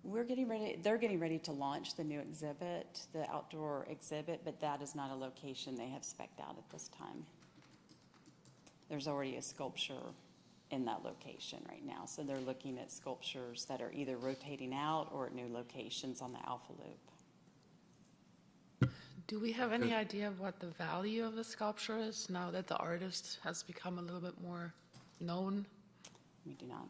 [SPEAKER 5] We're getting ready, they're getting ready to launch the new exhibit, the outdoor exhibit, but that is not a location they have spec'd out at this time. There's already a sculpture in that location right now, so they're looking at sculptures that are either rotating out or at new locations on the Alpha Loop.
[SPEAKER 6] Do we have any idea of what the value of the sculpture is now that the artist has become a little bit more known?
[SPEAKER 5] We do not.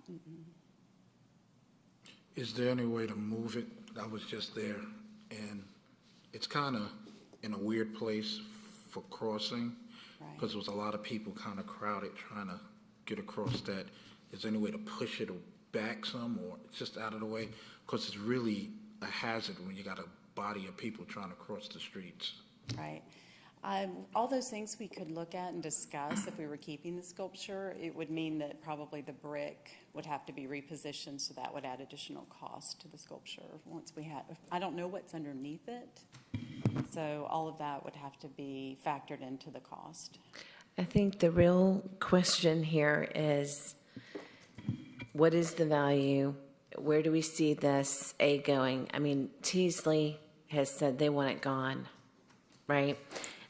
[SPEAKER 2] Is there any way to move it? I was just there, and it's kind of in a weird place for crossing,
[SPEAKER 5] Right.
[SPEAKER 2] because there was a lot of people kind of crowded trying to get across that. Is there any way to push it back some, or it's just out of the way? Because it's really a hazard when you got a body of people trying to cross the streets.
[SPEAKER 5] Right. All those things we could look at and discuss if we were keeping the sculpture. It would mean that probably the brick would have to be repositioned, so that would add additional cost to the sculpture once we had, I don't know what's underneath it. So all of that would have to be factored into the cost.
[SPEAKER 8] I think the real question here is, what is the value? Where do we see this going? I mean, Teasley has said they want it gone, right?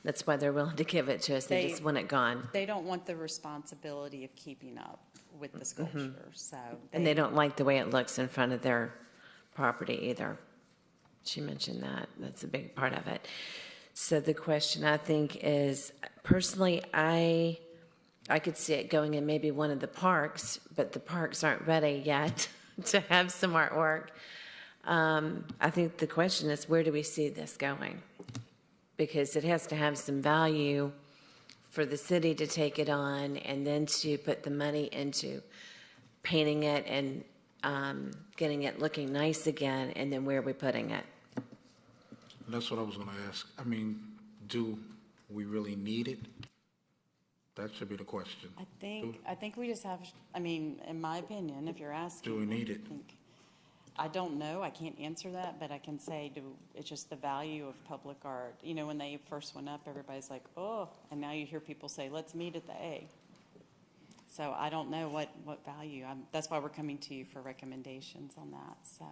[SPEAKER 8] That's why they're willing to give it to us. They just want it gone.
[SPEAKER 5] They don't want the responsibility of keeping up with the sculpture, so.
[SPEAKER 8] And they don't like the way it looks in front of their property either. She mentioned that. That's a big part of it. So the question, I think, is, personally, I could see it going in maybe one of the parks, but the parks aren't ready yet to have some artwork. I think the question is, where do we see this going? Because it has to have some value for the city to take it on, and then to put the money into painting it and getting it looking nice again, and then where are we putting it?
[SPEAKER 2] That's what I was going to ask. I mean, do we really need it? That should be the question.
[SPEAKER 5] I think we just have, I mean, in my opinion, if you're asking.
[SPEAKER 2] Do we need it?
[SPEAKER 5] I don't know, I can't answer that, but I can say, it's just the value of public art. You know, when they first went up, everybody's like, oh, and now you hear people say, let's meet at the A. So I don't know what value, that's why we're coming to you for recommendations on that, so.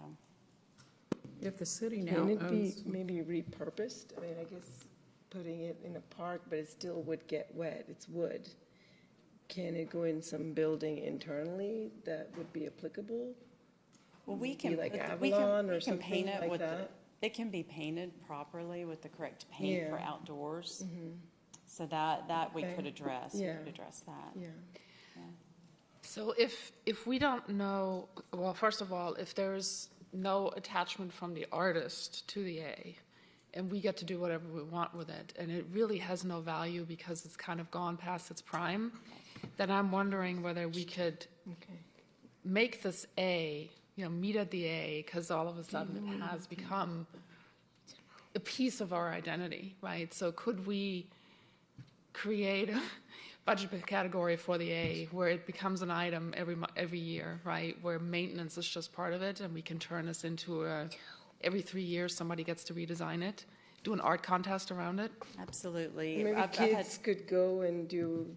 [SPEAKER 3] If the city now
[SPEAKER 9] Can it be
[SPEAKER 3] owns,
[SPEAKER 9] maybe repurposed? I mean, I guess putting it in a park, but it still would get wet. It's wood. Can it go in some building internally that would be applicable?
[SPEAKER 5] Well, we
[SPEAKER 9] Be
[SPEAKER 5] can,
[SPEAKER 9] like
[SPEAKER 5] we can
[SPEAKER 9] Avalon or
[SPEAKER 5] paint
[SPEAKER 9] something
[SPEAKER 5] it
[SPEAKER 9] like
[SPEAKER 5] with,
[SPEAKER 9] that?
[SPEAKER 5] it can be painted properly with the correct paint for
[SPEAKER 9] Yeah.
[SPEAKER 5] outdoors. So that we
[SPEAKER 9] Okay.
[SPEAKER 5] could address, we
[SPEAKER 9] Yeah.
[SPEAKER 5] could address that.
[SPEAKER 9] Yeah.
[SPEAKER 6] So if we don't know, well, first of all, if there's no attachment from the artist to the A, and we get to do whatever we want with it, and it really has no value because it's kind of gone past its prime, then I'm wondering whether we could
[SPEAKER 9] Okay.
[SPEAKER 6] make this A, meet at the A, because all of a sudden it has become a piece of our identity, right? So could we create a budget category for the A where it becomes an item every year, right? Where maintenance is just part of it, and we can turn this into every 3 years somebody gets to redesign it, do an art contest around it.
[SPEAKER 5] Absolutely.
[SPEAKER 9] Maybe
[SPEAKER 5] I've had-
[SPEAKER 9] kids could go and do,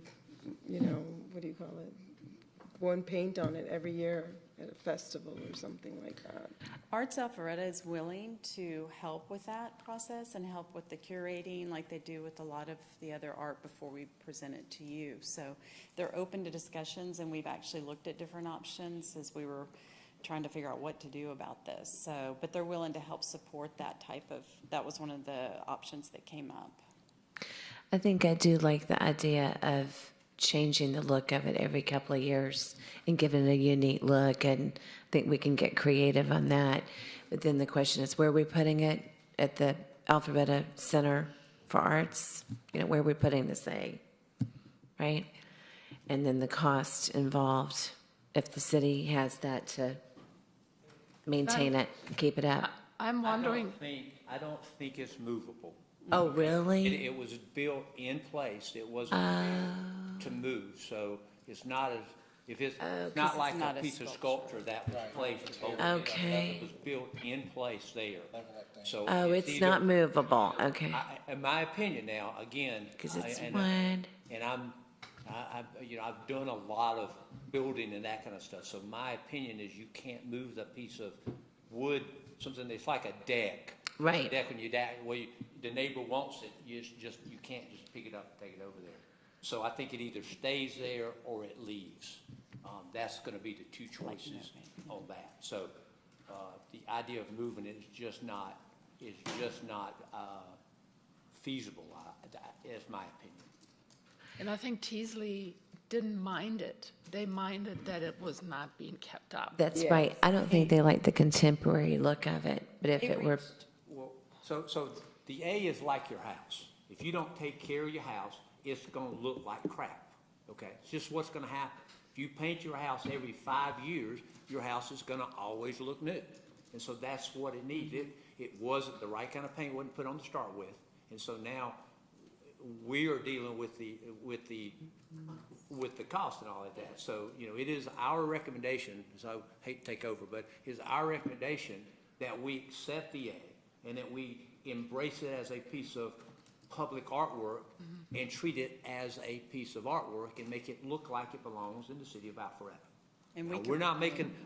[SPEAKER 9] what do you call it? One paint on it every year at a festival or something like that.
[SPEAKER 5] Arts Alpharetta is willing to help with that process and help with the curating like they do with a lot of the other art before we present it to you. So they're open to discussions, and we've actually looked at different options as we were trying to figure out what to do about this. So, but they're willing to help support that that was one of the options that came up.
[SPEAKER 8] I think I do like the idea of changing the look of it every couple of years and giving it a unique look, and I think we can get creative on that. But then the question is, where are we putting it? At the Alpharetta Center for arts, where are we putting this A, right? And then the cost involved, if the city has that to maintain it, keep it up.
[SPEAKER 6] I'm wondering,
[SPEAKER 7] I don't think it's movable.
[SPEAKER 8] Oh, really?
[SPEAKER 7] It was built in place. It wasn't built to move, so it's not as, it's not like
[SPEAKER 5] not
[SPEAKER 7] a
[SPEAKER 5] a
[SPEAKER 7] piece of sculpture that was placed.
[SPEAKER 8] Okay.
[SPEAKER 7] It was built in place there. So
[SPEAKER 8] Oh, it's
[SPEAKER 7] either-
[SPEAKER 8] not movable, okay.
[SPEAKER 7] In my opinion now, again.
[SPEAKER 8] Because it's
[SPEAKER 7] and
[SPEAKER 8] wood.
[SPEAKER 7] I've done a lot of building and that kind of stuff, so my opinion is you can't move the piece of wood, something that's like a deck.
[SPEAKER 8] Right.
[SPEAKER 7] A deck, when the neighbor wants it, you can't just pick it up and take it over there. So I think it either stays there or it leaves. That's gonna be the two choices on that. So, the idea of moving it is just not feasible, is my opinion.
[SPEAKER 6] and I think Teasley didn't mind it. They minded that it was not being kept up.
[SPEAKER 8] That's right. I don't think they like the contemporary look of it, but if it were,
[SPEAKER 7] Well, so the A is like your house. If you don't take care of your house, it's gonna look like crap, okay? It's just what's gonna happen. If you paint your house every 5 years, your house is gonna always look new. And so that's what it needs. It wasn't the right kind of paint, wasn't put on to start with. And so now we are dealing with the cost and all of that. So, it is our recommendation, so I hate to take over, but it's our recommendation that we accept the A and that we embrace it as a piece of public artwork and treat it as a piece of artwork and make it look like it belongs in the city of Alpharetta.
[SPEAKER 5] And
[SPEAKER 7] Now,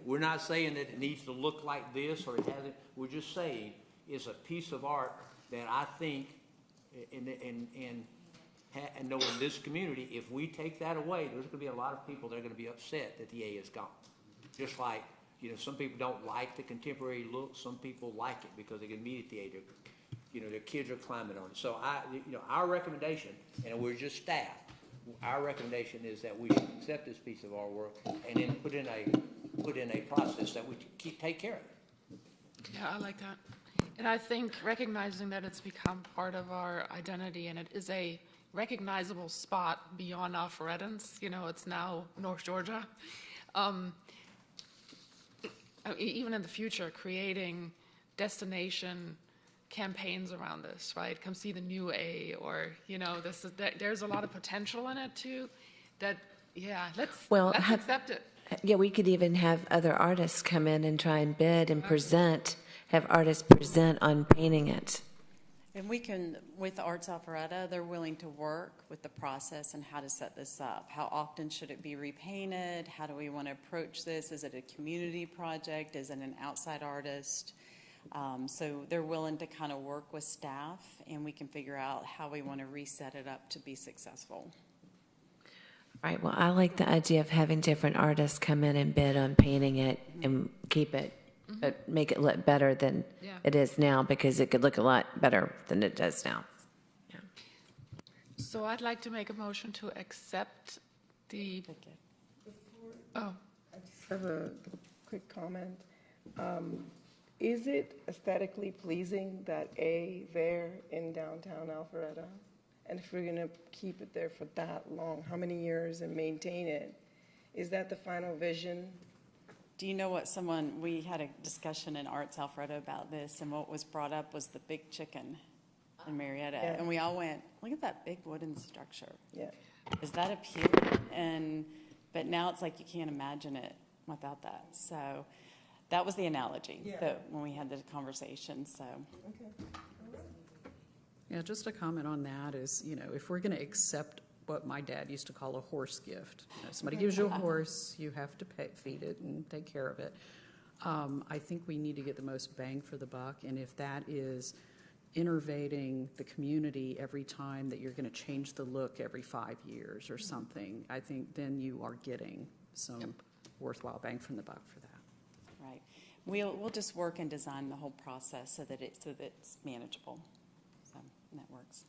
[SPEAKER 7] we're not saying that it needs to look like this or it hasn't. We're just saying it's a piece of art that I think, and knowing this community, if we take that away, there's gonna be a lot of people that are gonna be upset that the A is gone. Just like, some people don't like the contemporary look, some people like it because they can meet at the A. Their kids are climbing on it. So our recommendation, and we're just staff, our recommendation is that we should accept this piece of artwork and then put in a process that we take care of it.
[SPEAKER 6] Yeah, I like that. And I think recognizing that it's become part of our identity and it is a recognizable spot beyond Alpharettans, it's now North Georgia. Even in the future, creating destination campaigns around this, right? Come see the new A, or, there's a lot of potential in it too, let's accept it.
[SPEAKER 8] yeah, we could even have other artists come in and try and bid and have artists present on painting it.
[SPEAKER 5] And we can, with Arts Alpharetta, they're willing to work with the process and how to set this up. How often should it be repainted? How do we want to approach this? Is it a community project? Is it an outside artist? So they're willing to kind of work with staff, and we can figure out how we want to reset it up to be successful.
[SPEAKER 8] Right, well, I like the idea of having different artists come in and bid on painting it and keep it, but make it look better than it is now, because it could look a lot better than it does now. Yeah.
[SPEAKER 6] So I'd like to make a motion to accept the,
[SPEAKER 9] I just have a quick comment. Is it aesthetically pleasing, that A there in downtown Alpharetta? And if we're going to keep it there for that long, how many years, and maintain it? Is that the final vision?
[SPEAKER 5] Do you know what we had a discussion in Arts Alfredo about this, and what was brought up was the big chicken in Marietta.
[SPEAKER 9] Yeah.
[SPEAKER 5] And we all went, look at that big wooden structure.
[SPEAKER 9] Yeah.
[SPEAKER 5] Is that appealing? But now it's like you can't imagine it without that. So that was the analogy when we had the conversation, so.
[SPEAKER 3] Yeah, just a comment on that is, if we're going to accept what my dad used to call a horse gift, somebody gives you a horse, you have to feed it and take care of it. I think we need to get the most bang for the buck, and if that is innervating the community every time that you're going to change the look every 5 years or something, I think then you are getting some worthwhile bang from the buck for that.
[SPEAKER 5] Right. We'll just work and design the whole process so that it's manageable. So, and that works.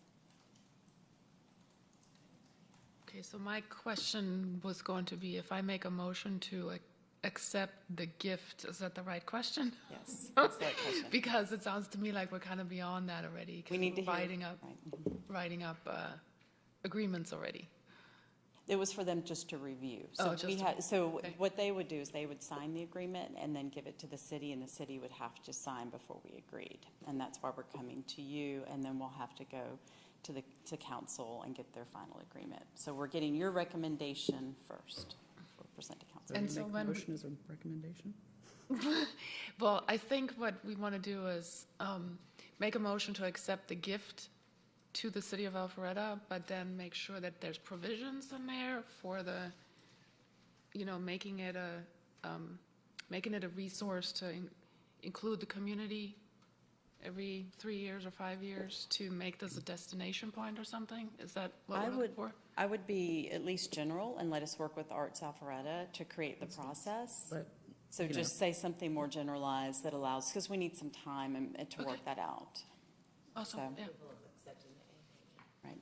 [SPEAKER 6] okay, so my question was going to be, if I make a motion to accept the gift, is that the right question?
[SPEAKER 5] Yes, that's the right question.
[SPEAKER 6] Because it sounds to me like we're kind of beyond that already. 'Cause
[SPEAKER 5] We need to
[SPEAKER 6] we're
[SPEAKER 5] hear.
[SPEAKER 6] biting up.
[SPEAKER 5] Right.
[SPEAKER 6] writing up agreements already?
[SPEAKER 5] It was for them just to review.
[SPEAKER 6] Oh, just to-
[SPEAKER 5] So
[SPEAKER 6] okay.
[SPEAKER 5] what they would do is they would sign the agreement and then give it to the city, and the city would have to sign before we agreed. And that's why we're coming to you, and then we'll have to go to council and get their final agreement. So we're getting your recommendation first. We'll present to council.
[SPEAKER 6] And
[SPEAKER 3] you
[SPEAKER 6] so
[SPEAKER 3] make
[SPEAKER 6] when
[SPEAKER 3] a
[SPEAKER 6] we-
[SPEAKER 3] motion as a recommendation?
[SPEAKER 6] Well, I think what we want to do is make a motion to accept the gift to the city of Alpharetta, but then make sure that there's provisions in there for the, making it a resource to include the community every 3 years or 5 years to make this a destination point or something? Is that what we're looking for?
[SPEAKER 5] I would be at least general and let us work with Arts Alpharetta to create the process.
[SPEAKER 3] But,
[SPEAKER 5] So
[SPEAKER 3] you know.
[SPEAKER 5] just say something more generalized that allows, because we need some time and to work that out.
[SPEAKER 6] Awesome,
[SPEAKER 5] So-
[SPEAKER 6] yeah.
[SPEAKER 5] Right.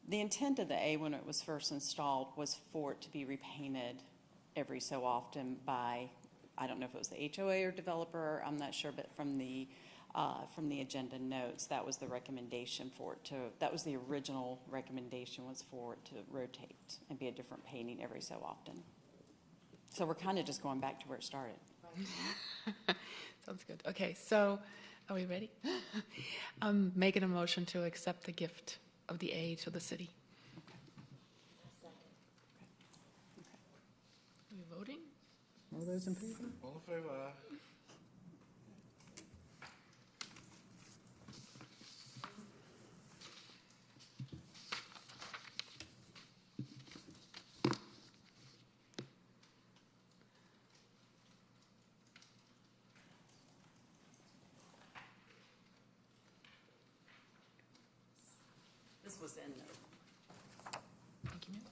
[SPEAKER 5] The intent of the A when it was first installed was for it to be repainted every so often by, I don't know if it was the HOA or developer, I'm not sure, but from the agenda notes, that was the recommendation for it to, that was the original recommendation, was for it to rotate and be a different painting every so often. So we're kind of just going back to where it started.
[SPEAKER 6] Sounds good. Okay, so are we ready? I'm making a motion to accept the gift of the A to the city. Are you voting?
[SPEAKER 3] All those in favor?
[SPEAKER 2] All in favor, aye.
[SPEAKER 5] This was in the
[SPEAKER 6] Thank you, ma'am.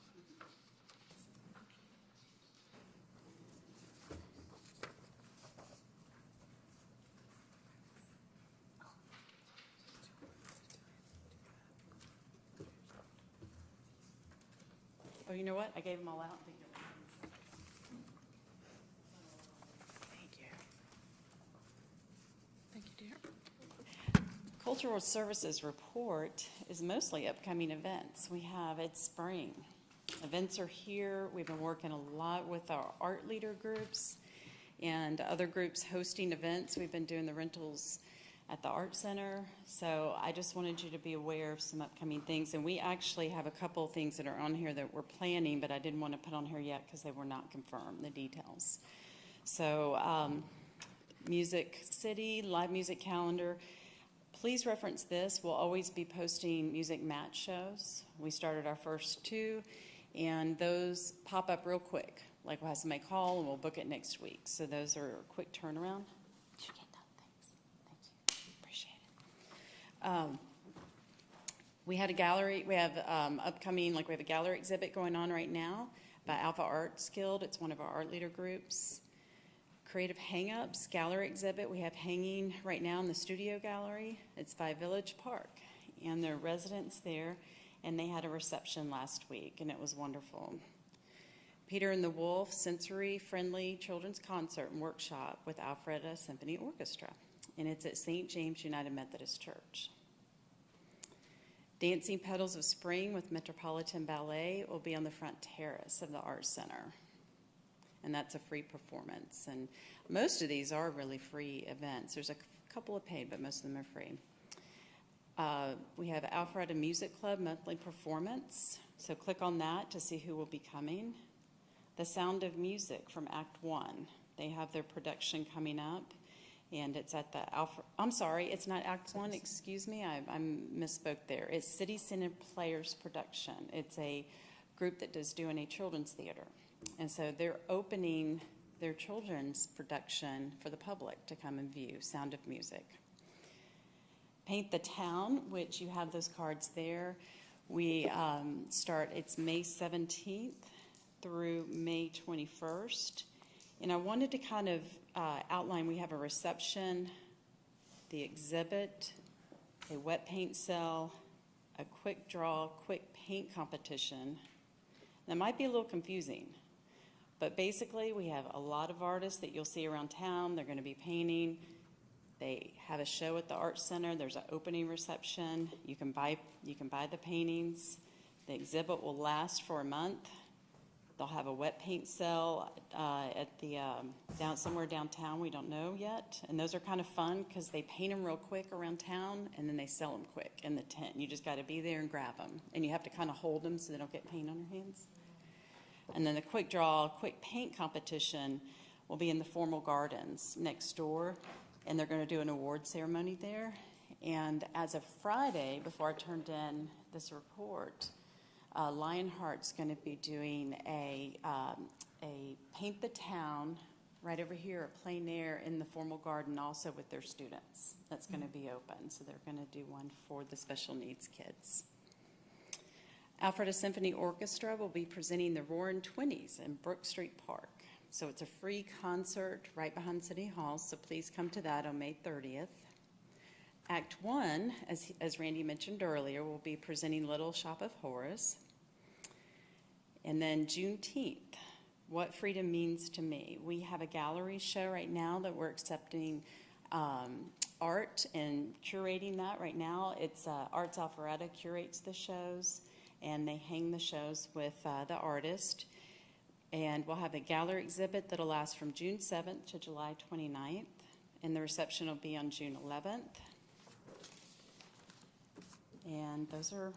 [SPEAKER 5] Oh, you know what? I gave them all out. Thank you.
[SPEAKER 6] Thank you, dear.
[SPEAKER 5] Cultural Services report is mostly upcoming events. It's spring. Events are here. We've been working a lot with our art leader groups and other groups hosting events. We've been doing the rentals at the Art Center. So I just wanted you to be aware of some upcoming things. And we actually have a couple of things that are on here that we're planning, but I didn't want to put on here yet because they were not confirmed, the details. So Music City, live music calendar. Please reference this. We'll always be posting music match shows. We started our first 2, and those pop up real quick. Like we'll have somebody call and we'll book it next week. So those are a quick turnaround. Did you get done? Thanks. Thank you. Appreciate it. We had a gallery. We have upcoming, we have a gallery exhibit going on right now by Alpha Arts Guild. It's one of our art leader groups. Creative Hang-Ups gallery exhibit we have hanging right now in the studio gallery. It's by Village Park, and there are residents there, and they had a reception last week, and it was wonderful. Peter and the Wolf sensory-friendly children's concert and workshop with Alfreda Symphony Orchestra, and it's at St. James United Methodist Church. Dancing Petals of Spring with Metropolitan Ballet will be on the front terrace of the Arts Center. And that's a free performance. And most of these are really free events. There's a couple of paid, but most of them are free. We have Alpharetta Music Club monthly performance. So click on that to see who will be coming. The Sound of Music from Act 1. They have their production coming up. And it's at the I'm sorry, it's not Act 1, excuse me. I misspoke there. It's City Center Players Production. It's a group that is doing a children's theater. And so they're opening their children's production for the public to come and view, Sound of Music. Paint the Town, which you have those cards there. We it's May 17th through May 21st. And I wanted to kind of outline, we have a reception, the exhibit, a wet paint cell, a quick draw, quick paint competition. That might be a little confusing. But basically, we have a lot of artists that you'll see around town. They're going to be painting. They have a show at the Art Center. There's an opening reception. You can buy the paintings. The exhibit will last for a month. They'll have a wet paint sale at the somewhere downtown. We don't know yet. And those are kind of fun because they paint them real quick around town and then they sell them quick in the tent. You just got to be there and grab them. And you have to kind of hold them so they don't get paint on your hands. And then the quick draw, quick paint competition will be in the Formal Gardens next door. And they're going to do an award ceremony there. And as of Friday, before I turned in this report, Lionheart's going to be doing a paint the town right over here at Plein Air in the Formal Garden also with their students. That's going to be open. So they're going to do one for the special needs kids. Alfreda Symphony Orchestra will be presenting the Roaring Twenties in Brook Street Park. So it's a free concert right behind City Hall, so please come to that on May 30th. Act 1, as Randy mentioned earlier, will be presenting Little Shop of Horrors. And then Juneteenth, What Freedom Means to Me. We have a gallery show right now that we're accepting art and curating that right now. It's Arts Alpharetta curates the shows, and they hang the shows with the artist. And we'll have a gallery exhibit that'll last from June 7th to July 29th, and the reception will be on June 11th. And those are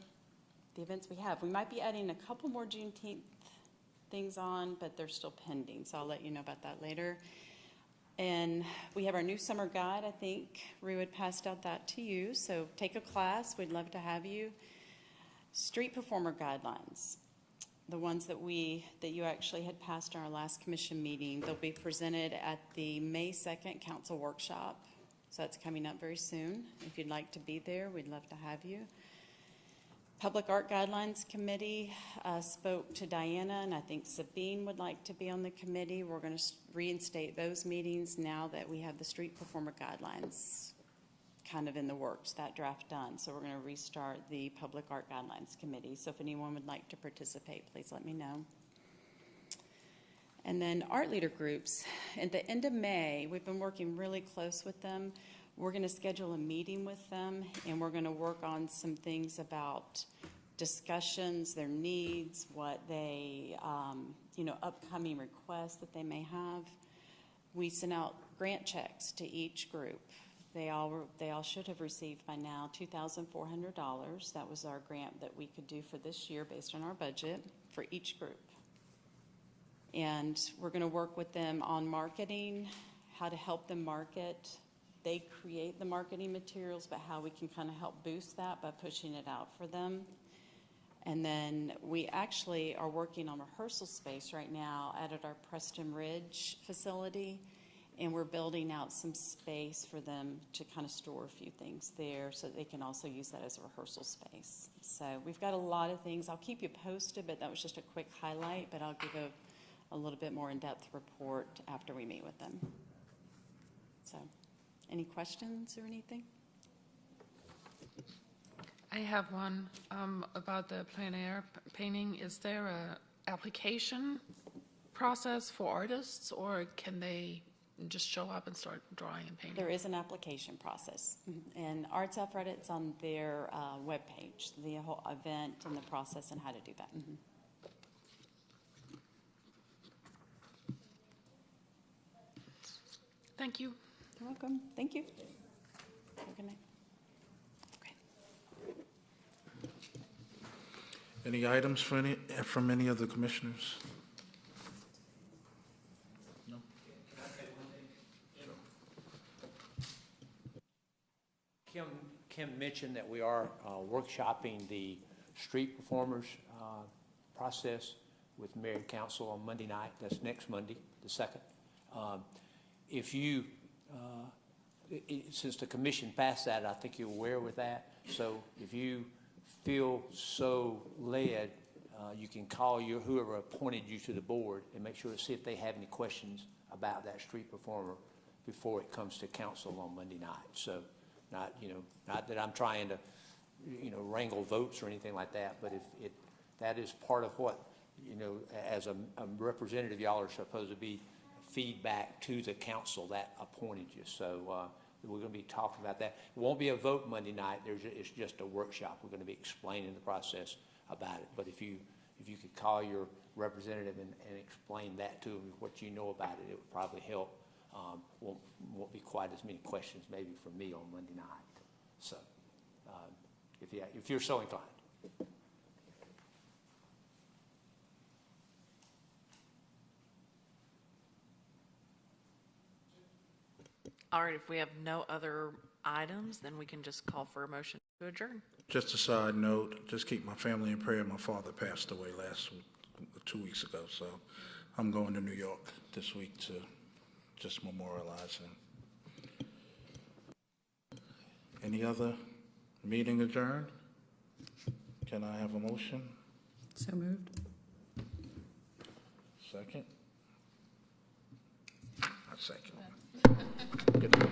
[SPEAKER 5] the events we have. We might be adding a couple more Juneteenth things on, but they're still pending, so I'll let you know about that later. And we have our new summer guide. I think Rue had passed out that to you, so take a class. We'd love to have you. Street performer guidelines, the ones that you actually had passed in our last commission meeting. They'll be presented at the May 2nd council workshop, so that's coming up very soon. If you'd like to be there, we'd love to have you. Public Art Guidelines Committee spoke to Diana, and I think Sabine would like to be on the committee. We're going to reinstate those meetings now that we have the street performer guidelines kind of in the works, that draft done. So we're going to restart the Public Art Guidelines Committee. So if anyone would like to participate, please let me know. And then art leader groups. At the end of May, we've been working really close with them. We're going to schedule a meeting with them, and we're going to work on some things about discussions, their needs, what they, upcoming requests that they may have. We sent out grant checks to each group. They all should have received by now $2,400. That was our grant that we could do for this year based on our budget for each group. And we're going to work with them on marketing, how to help them market. They create the marketing materials, but how we can kind of help boost that by pushing it out for them. And then we actually are working on rehearsal space right now at our Preston Ridge facility, and we're building out some space for them to kind of store a few things there so that they can also use that as a rehearsal space. So we've got a lot of things. I'll keep you posted, but that was just a quick highlight, but I'll give a little bit more in-depth report after we meet with them. So any questions or anything?
[SPEAKER 6] I have one about the plein air painting. Is there a application process for artists, or can they just show up and start drawing and painting?
[SPEAKER 5] There is an application process. And Arts Alfreda, it's on their webpage, the whole event and the process and how to do that.
[SPEAKER 6] Thank you.
[SPEAKER 5] You're welcome. Thank you. Have a good night. Okay.
[SPEAKER 2] Any items from any of the commissioners? No?
[SPEAKER 7] Kim mentioned that we are workshopping the street performers process with Mayor and Council on Monday night. That's next Monday, the 2nd. If you, since the commission passed that, I think you're aware with that. So if you feel so led, you can call whoever appointed you to the board and make sure to see if they have any questions about that street performer before it comes to council on Monday night. So not that I'm trying to, wrangle votes or anything like that, but if that is part of what, as a representative, y'all are supposed to be feedback to the council that appointed you. So We're going to be talking about that. It won't be a vote Monday night. It's just a workshop. We're going to be explaining the process about it. But if you could call your representative and explain that to them, what you know about it, it would probably help. Won't be quite as many questions maybe from me on Monday night. So if you're so inclined.
[SPEAKER 1] All right, if we have no other items, then we can just call for a motion to adjourn.
[SPEAKER 2] Just a side note, just keep my family in prayer. My father passed away 2 weeks ago, so I'm going to New York this week to just memorialize him. Any other meeting adjourned? Can I have a motion?
[SPEAKER 3] So moved.
[SPEAKER 2] Second? A second. Good night.